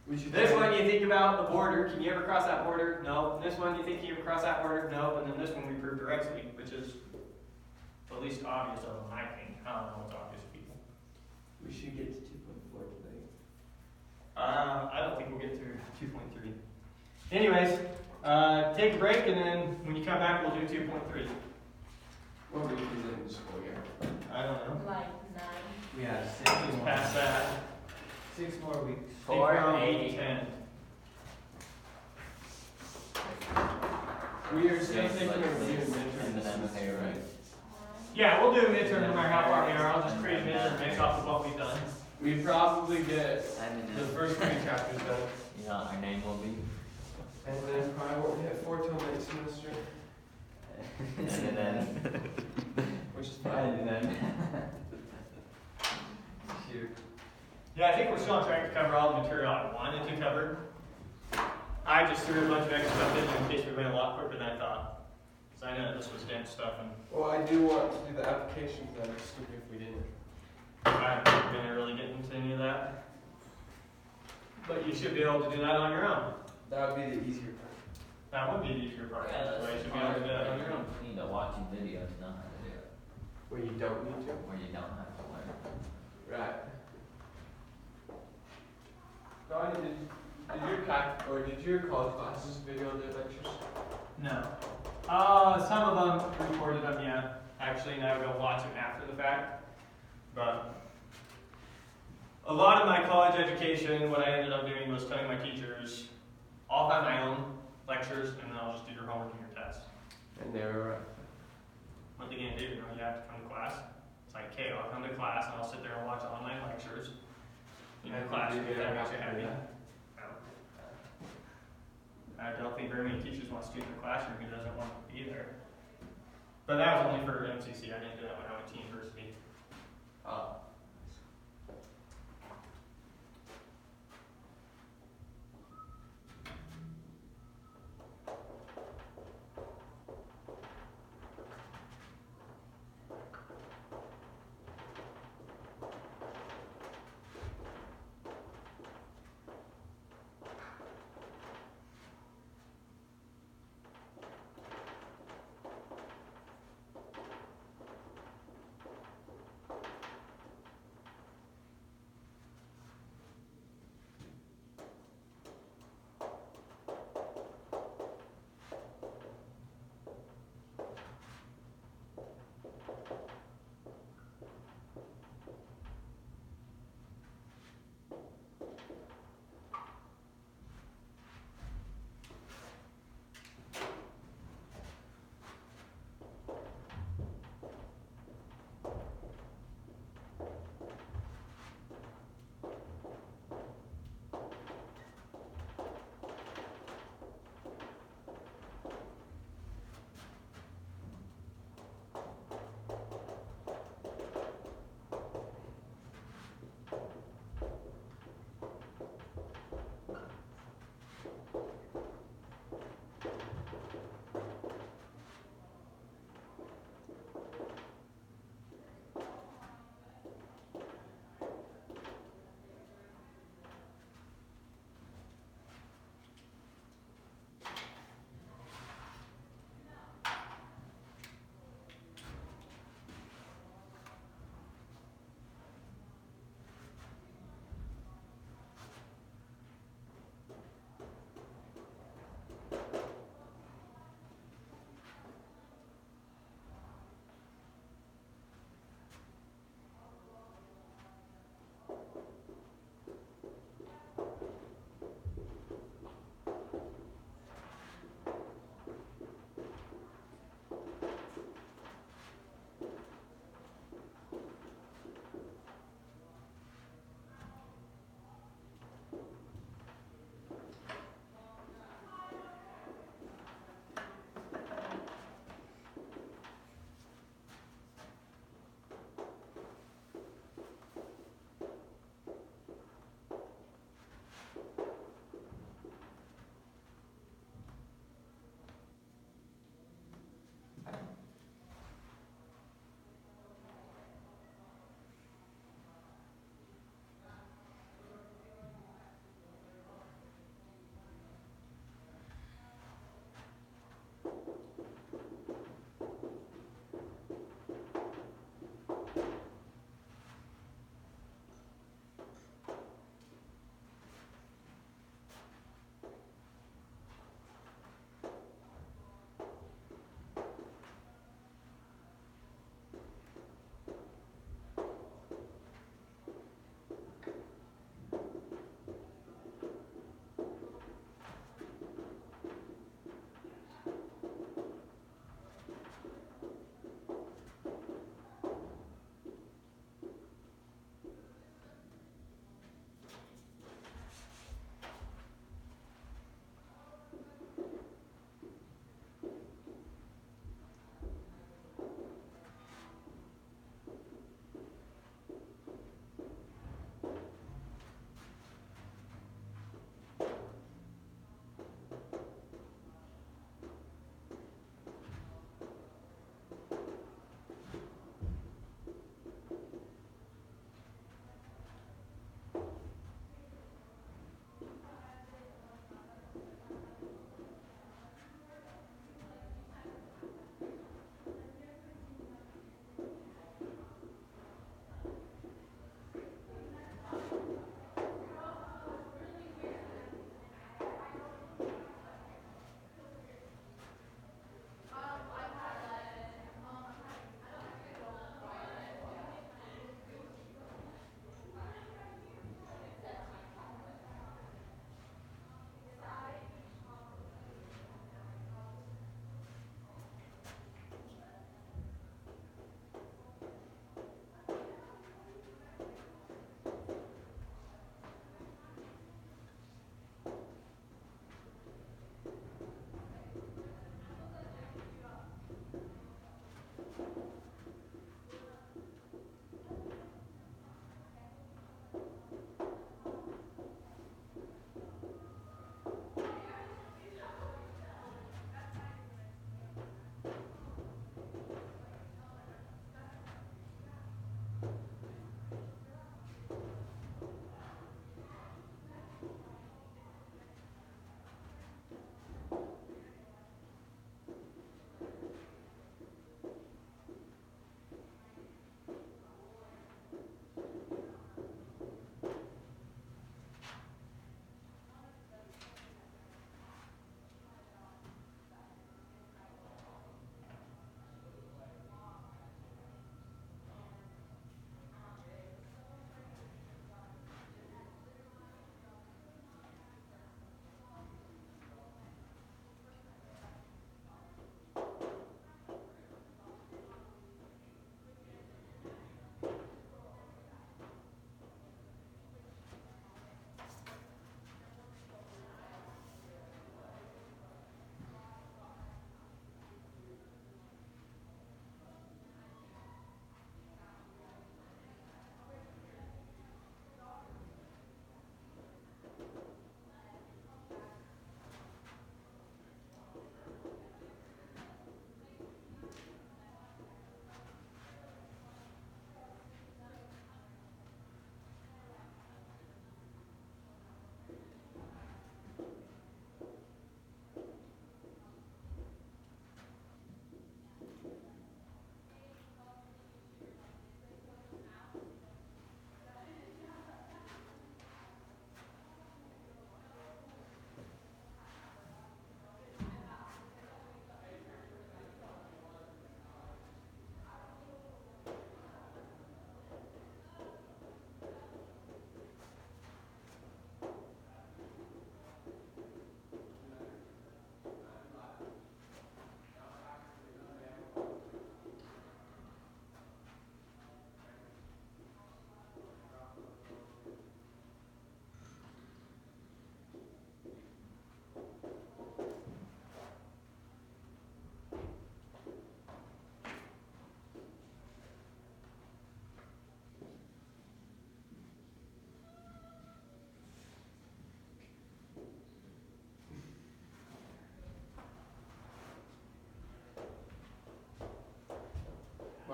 Speaker 3: We should
Speaker 1: This one you think about the border. Can you ever cross that border? No. This one you think you ever cross that border? No. And then this one we prove directly, which is the least obvious of them, I think. I don't know what's obvious to people.
Speaker 3: We should get to 2.4 today.
Speaker 1: I don't think we'll get through 2.3. Anyways, take a break, and then when you come back, we'll do 2.3.
Speaker 3: What week is it in the school year?
Speaker 1: I don't know.
Speaker 5: Like 9.
Speaker 2: We have
Speaker 1: Just past that.
Speaker 2: 6 more weeks.
Speaker 4: 4,
Speaker 1: April
Speaker 4: 8,
Speaker 1: 10.
Speaker 3: We are still
Speaker 4: Yes,
Speaker 3: thinking
Speaker 4: like
Speaker 3: of doing
Speaker 4: 6,
Speaker 3: midterms
Speaker 4: and then
Speaker 3: this
Speaker 4: MFA,
Speaker 3: semester,
Speaker 4: right?
Speaker 1: Yeah, we'll do a midterm no matter how far we are. I'll just create a midterm based off of what we've done.
Speaker 3: We probably get
Speaker 4: And
Speaker 3: the
Speaker 4: then,
Speaker 3: first 3 chapters done.
Speaker 4: you know, our name will be.
Speaker 3: And then probably won't hit 4 till next semester,
Speaker 4: And then.
Speaker 3: which is fine.
Speaker 4: And then.
Speaker 2: Shoot.
Speaker 1: Yeah, I think we're still on track to cover all the material I wanted to cover. I just threw a bunch of extra stuff in case we went a lot quicker than I thought. Because I know this was dense stuff, and
Speaker 3: Well, I do want to do the applications. That'd be stupid if we didn't.
Speaker 1: I'm not going to really get into any of that. But you should be able to do that on your own.
Speaker 3: That would be the easier part.
Speaker 1: That would be the easier part.
Speaker 4: Yeah,
Speaker 1: So
Speaker 4: that's
Speaker 1: you should be able to do that on your own.
Speaker 4: You need to watch a video to know how to do it,
Speaker 3: Where you don't need to.
Speaker 4: or you don't have to learn.
Speaker 3: Right. Donnie, did your college classes video their lectures?
Speaker 1: No. Some of them recorded them, yeah. Actually, and I would go watch them after the fact. But a lot of my college education, what I ended up doing was telling my teachers, I'll have my own lectures, and then I'll just do your homework and your tests.
Speaker 3: And they were right.
Speaker 1: What they gonna do? You know, you have to come to class. It's like, okay, I'll come to class and I'll sit there and watch online lectures. In the classroom, if that makes you happy. I don't think very many teachers want a student in the classroom who doesn't want to be there. But that was only for MCC. I didn't do that when I went to university.
Speaker 3: Oh.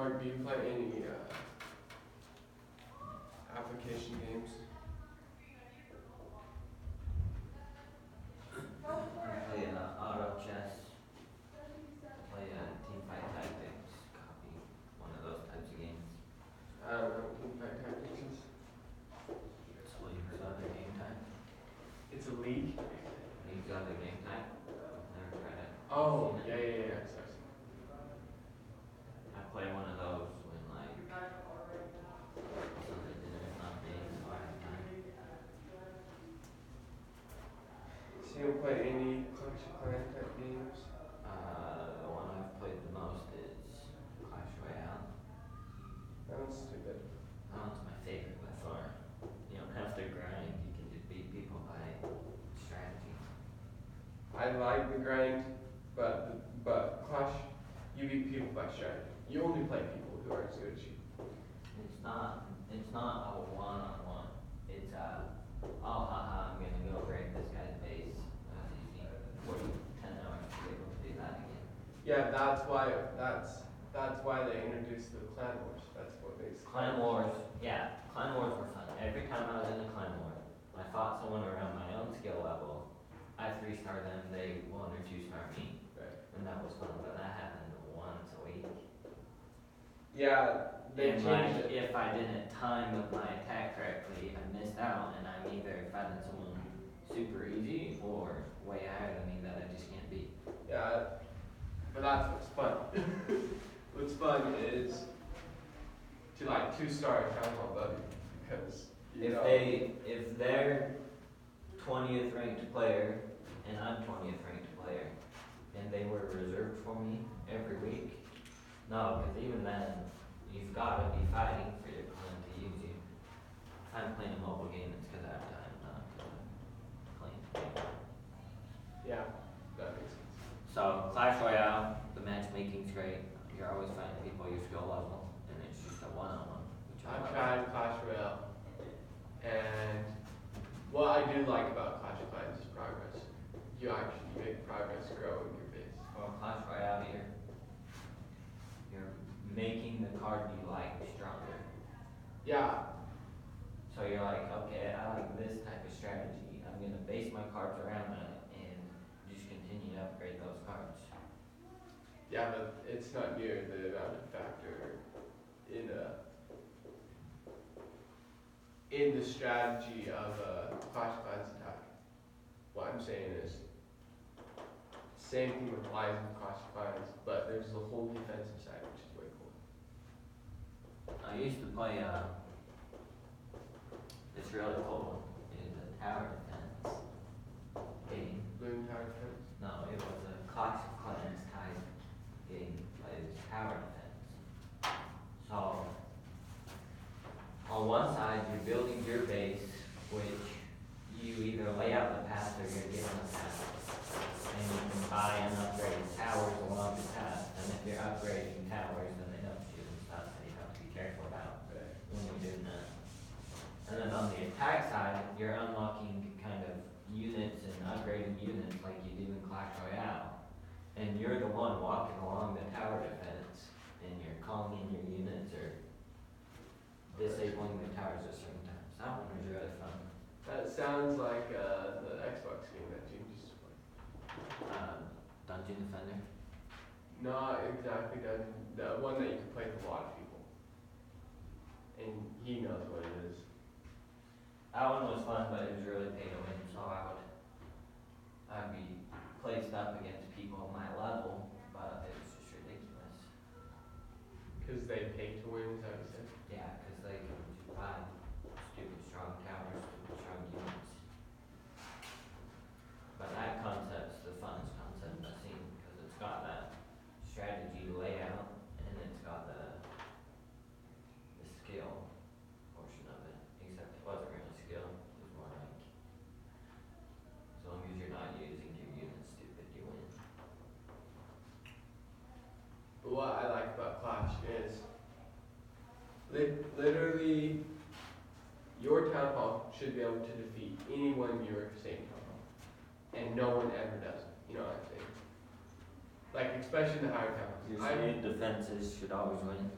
Speaker 3: Mark, do you play any application games?
Speaker 4: I play auto chess. Play team fight tactics. Copy. One of those types of games.
Speaker 3: I don't know what Team Fight Tactics is.
Speaker 4: It's League's other game time.
Speaker 3: It's a league?
Speaker 4: League's other game time. Never tried it.
Speaker 3: Oh,
Speaker 4: Seen
Speaker 3: yeah,
Speaker 4: it?
Speaker 3: yeah, yeah. Sorry.
Speaker 4: I play one of those when like Sunday dinner's not being so I have time.
Speaker 3: So you don't play any Clash of Clans type games?
Speaker 4: The one I've played the most is Clash Royale.
Speaker 3: That one's stupid.
Speaker 4: That one's my favorite by far. You don't have to grind, you can just beat people by strategy.
Speaker 3: I like the grind, but Clash, you beat people by strategy. You only play people who are as good as you.
Speaker 4: It's not a one-on-one. It's oh haha, I'm gonna go break this guy's base. That's easy. 10 hours to be able to do that again.
Speaker 3: Yeah, that's why they introduced the Clan Wars. That's what makes
Speaker 4: Clan Wars, yeah, Clan Wars were fun. Every time I was in a Clan War, I fought someone around my own skill level. I 3-star them, they 1 or 2-star me.
Speaker 3: Right.
Speaker 4: And that was fun, but that happened once a week.
Speaker 3: Yeah, they
Speaker 4: And
Speaker 3: changed
Speaker 4: like,
Speaker 3: it.
Speaker 4: if I didn't time with my attack correctly, I missed out, and I'm either fighting someone super easy or way higher than me that I just can't beat.
Speaker 3: Yeah, but that's what's fun. What's fun is to like 2-star a Town Hall Levy because you know.
Speaker 4: If they're 20th ranked player and I'm 20th ranked player, and they were reserved for me every week, no, because even then, you've got to be fighting for your clan to use you. If I'm playing a mobile game, it's because I have time, not because I'm playing.
Speaker 3: Yeah, that makes sense.
Speaker 4: So, Clash Royale, the matchmaking's great. You're always fighting people your skill level, and it's just a one-on-one. Which I
Speaker 3: I've
Speaker 4: love.
Speaker 3: tried Clash Royale, and what I do like about Clash of Clans is progress. You actually make progress grow in your base.
Speaker 4: Well, Clash Royale, you're making the card you like stronger.
Speaker 3: Yeah,
Speaker 4: So you're like, okay, I like this type of strategy. I'm gonna base my cards around that and just continue to upgrade those cards.
Speaker 3: yeah, but it's not near the amount of factor in the strategy of Clash of Clans attack. What I'm saying is, same thing applies in Clash of Clans, but there's the whole defensive side, which is way cool.
Speaker 4: I used to play, it's really cool. It's a tower defense game.
Speaker 3: Bloom Tower Defense.
Speaker 4: No, it was a Clash of Clans type game, but it was tower defense. So, on one side, you're building your base, which you either lay out the path or you're given a path. And you can buy and upgrade towers along the path. And if you're upgrading towers, then they don't shoot and stuff, so you have to be careful about when you're doing that. And then on the attack side, you're unlocking kind of units and upgrading units like you do in Clash Royale. And you're the one walking along the tower defense, and you're calling in your units or disabling the towers at certain times. That one was really fun.
Speaker 3: That sounds like the Xbox game that Jim used to play.
Speaker 4: Dungeon Defender.
Speaker 3: Not exactly the one that you can play with a lot of people. And he knows what it is.
Speaker 4: That one was fun, but it was really pay to win, so I'd be placed up against people my level, but it was just ridiculous.
Speaker 3: Because they pay to win, is that what you said?
Speaker 4: Yeah, because they can buy stupid strong towers, stupid strong units. But that concept's the funnest concept I've seen, because it's got that strategy layout, and it's got the skill portion of it, except it wasn't really skill, it was more like, as long as you're not using your units stupid, you win.
Speaker 3: But what I like about Clash is literally your town hall should be able to defeat anyone in your same town hall. And no one ever does. You know what I'm saying? Like, especially in the higher
Speaker 4: Your
Speaker 3: towns.
Speaker 4: state defenses should always win.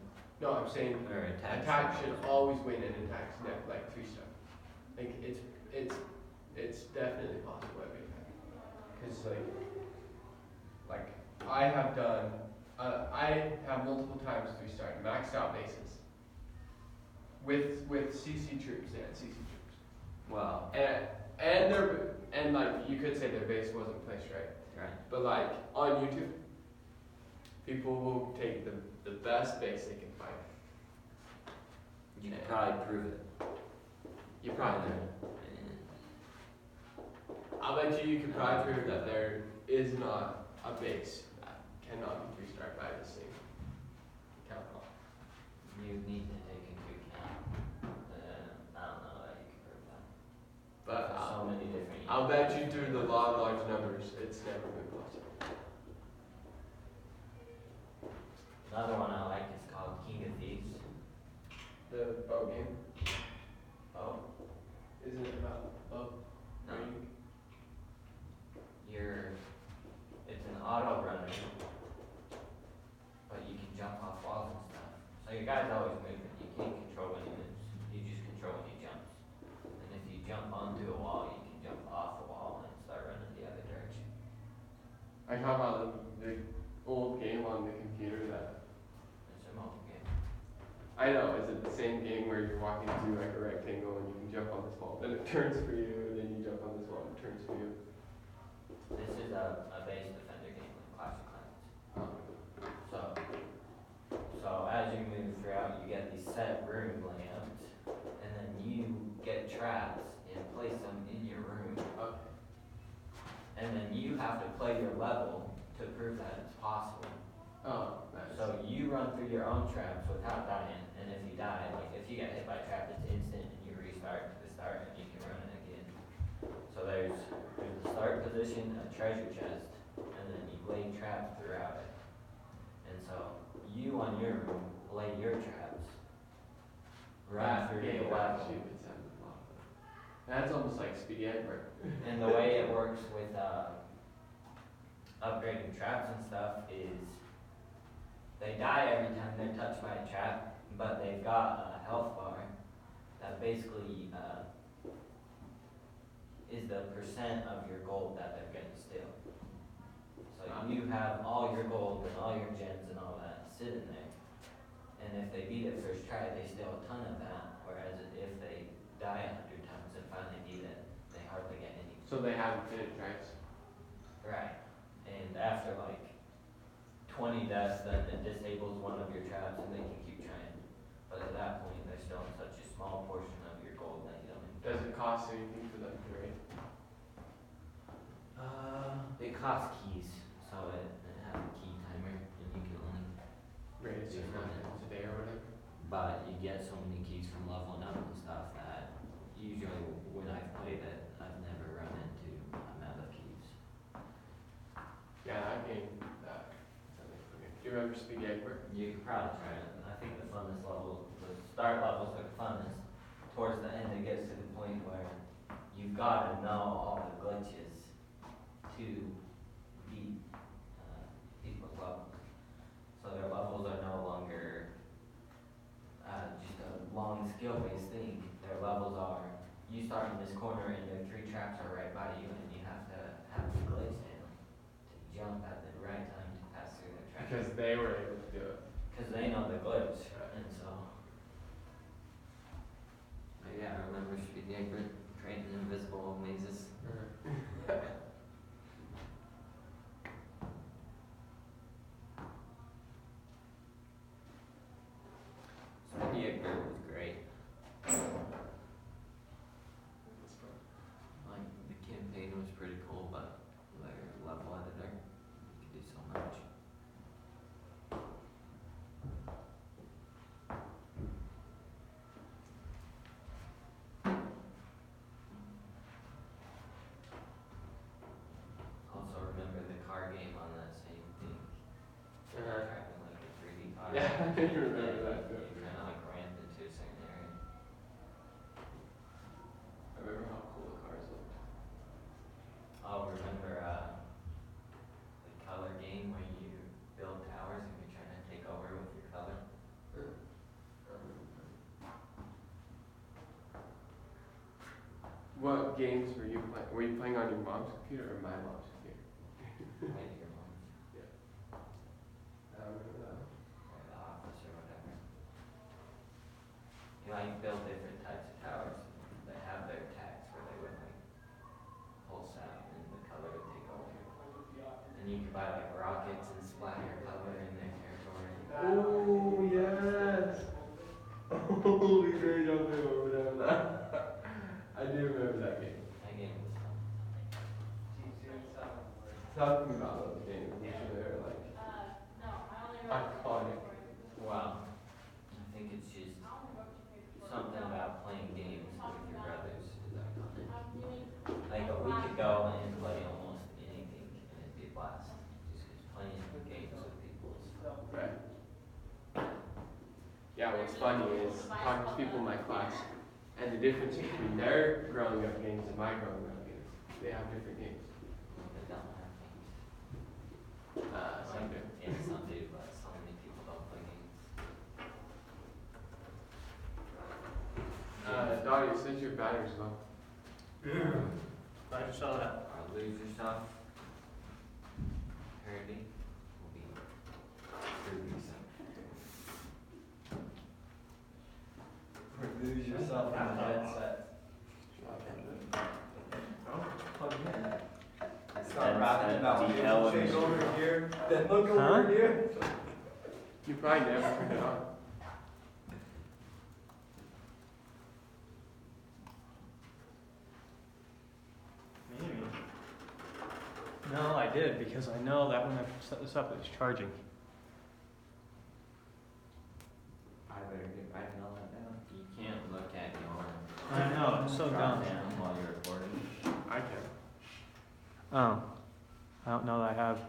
Speaker 3: No, I'm saying
Speaker 4: Or attack.
Speaker 3: attack should always win and attack's like 3-star. Like it's definitely possible every time. Cause like I have done, I have multiple times 3-star maxed out bases. With CC troops, yeah, CC troops.
Speaker 4: Well,
Speaker 3: And like you could say their base wasn't placed right.
Speaker 4: right.
Speaker 3: But like on YouTube, people will take the best base they can find.
Speaker 4: You can probably prove it.
Speaker 3: You probably
Speaker 4: Yeah.
Speaker 3: I'll bet you could probably prove that there is not a base that cannot be 3-starred by the same count off.
Speaker 4: You need to take into account, I don't know how you can prove that.
Speaker 3: But
Speaker 4: There's so many different.
Speaker 3: I'll bet you through the law of large numbers, it's never been possible.
Speaker 4: Another one I like is called King of Thieves.
Speaker 3: The bow game,
Speaker 4: Oh,
Speaker 3: isn't it about bow?
Speaker 4: no.
Speaker 3: Where you-
Speaker 4: It's an auto runner, but you can jump off walls and stuff. So your guy's always moving. You can't control when he moves. You just control when he jumps. And if you jump onto a wall, you can jump off the wall and start running the other direction.
Speaker 3: I talk about the old game on the computer that
Speaker 4: It's a mobile game.
Speaker 3: I know. Is it the same game where you're walking through like a rectangle and you can jump on this wall, then it turns for you, and then you jump on this wall and it turns for you?
Speaker 4: This is a base defender game like Clash of Clans. So as you move throughout, you get these set room layouts, and then you get traps and place them in your room.
Speaker 3: Okay.
Speaker 4: And then you have to play your level to prove that it's possible.
Speaker 3: Oh, nice.
Speaker 4: So you run through your own traps without dying, and if you die, like if you get hit by a trap, it's instant and you restart to the start and you can run it again. So there's the start position, a treasure chest, and then you lay traps throughout it. And so you on your room lay your traps, run through the level.
Speaker 3: That's almost like Speedy Edward.
Speaker 4: And the way it works with upgrading traps and stuff is they die every time they're touched by a trap, but they've got a health bar that basically is the percent of your gold that they're gonna steal. So you have all your gold and all your gems and all that sitting there, and if they beat it first try, they steal a ton of that. Whereas if they die 100 times and finally beat it, they hardly get any.
Speaker 3: So they have infinite drives.
Speaker 4: Right. And after like 20 deaths, then it disables one of your traps and they can keep trying. But at that point, they're still in such a small portion of your gold that you don't even.
Speaker 3: Does it cost anything for them to raid?
Speaker 4: It costs keys, so it has a key timer and you can only,
Speaker 3: Raid a certain amount of times a day or whatever?
Speaker 4: but you get so many keys from leveling up and stuff that usually when I've played it, I've never run into amount of keys.
Speaker 3: Yeah, that game, that makes me. Do you remember Speedy Edward?
Speaker 4: You could probably try it. I think the funnest level, the start levels are the funnest. Towards the end, it gets to the point where you've got to know all the glitches to beat people's levels. So their levels are no longer just a long skill-based thing. Their levels are, you start in this corner and your 3 traps are right by you and you have to have the glitch down to jump at the right time to pass through their traps.
Speaker 3: Because they were able to do it.
Speaker 4: Because they know the glitch, and so. But yeah, I remember Speedy Eggbert creating invisible mazes. Speedy Egbert was great. Like, the campaign was pretty cool, but their level editor could do so much.
Speaker 3: What games were you playing? Were you playing on your mom's computer or my mom's computer?
Speaker 4: Maybe your mom,
Speaker 3: I don't remember that.
Speaker 4: or the office or whatever. You like build different types of towers. They have their tags where they would like pulse out and the color would take over. And you could buy like rockets and splatter color in their territory.
Speaker 3: Oh yes! Holy great, I don't remember that. I do remember that game.
Speaker 4: That game was fun.
Speaker 3: Talking about those games, I'm sure they're like iconic.
Speaker 4: Wow. I think it's just something about playing games with your brothers is iconic. Like we could go and play almost anything and it'd be a blast. Just 'cause playing games with people is fun.
Speaker 3: Right. Yeah, what's funny is talking to people in my class and the difference between their growing up games and my growing up games. They have different games.
Speaker 4: They don't have games.
Speaker 3: Some do.
Speaker 4: Yeah, some do, but so many people don't play games.
Speaker 3: Dottie, it says your battery's low.
Speaker 1: I just saw that.
Speaker 4: Or lose yourself. Apparently, will be proving something.
Speaker 6: Or lose yourself in the headset. Start rapping about
Speaker 4: DL
Speaker 6: change
Speaker 4: and-
Speaker 6: over here, then look
Speaker 1: Huh?
Speaker 6: over here.
Speaker 3: You probably never turned it on.
Speaker 1: Maybe. No, I did, because I know that when I set this up, it was charging.
Speaker 4: I better get writing all that down. You can't look at your.
Speaker 1: I know, it's so
Speaker 4: drop
Speaker 1: dumb.
Speaker 4: down while you're recording.
Speaker 3: I can.
Speaker 1: Oh, I don't know that I have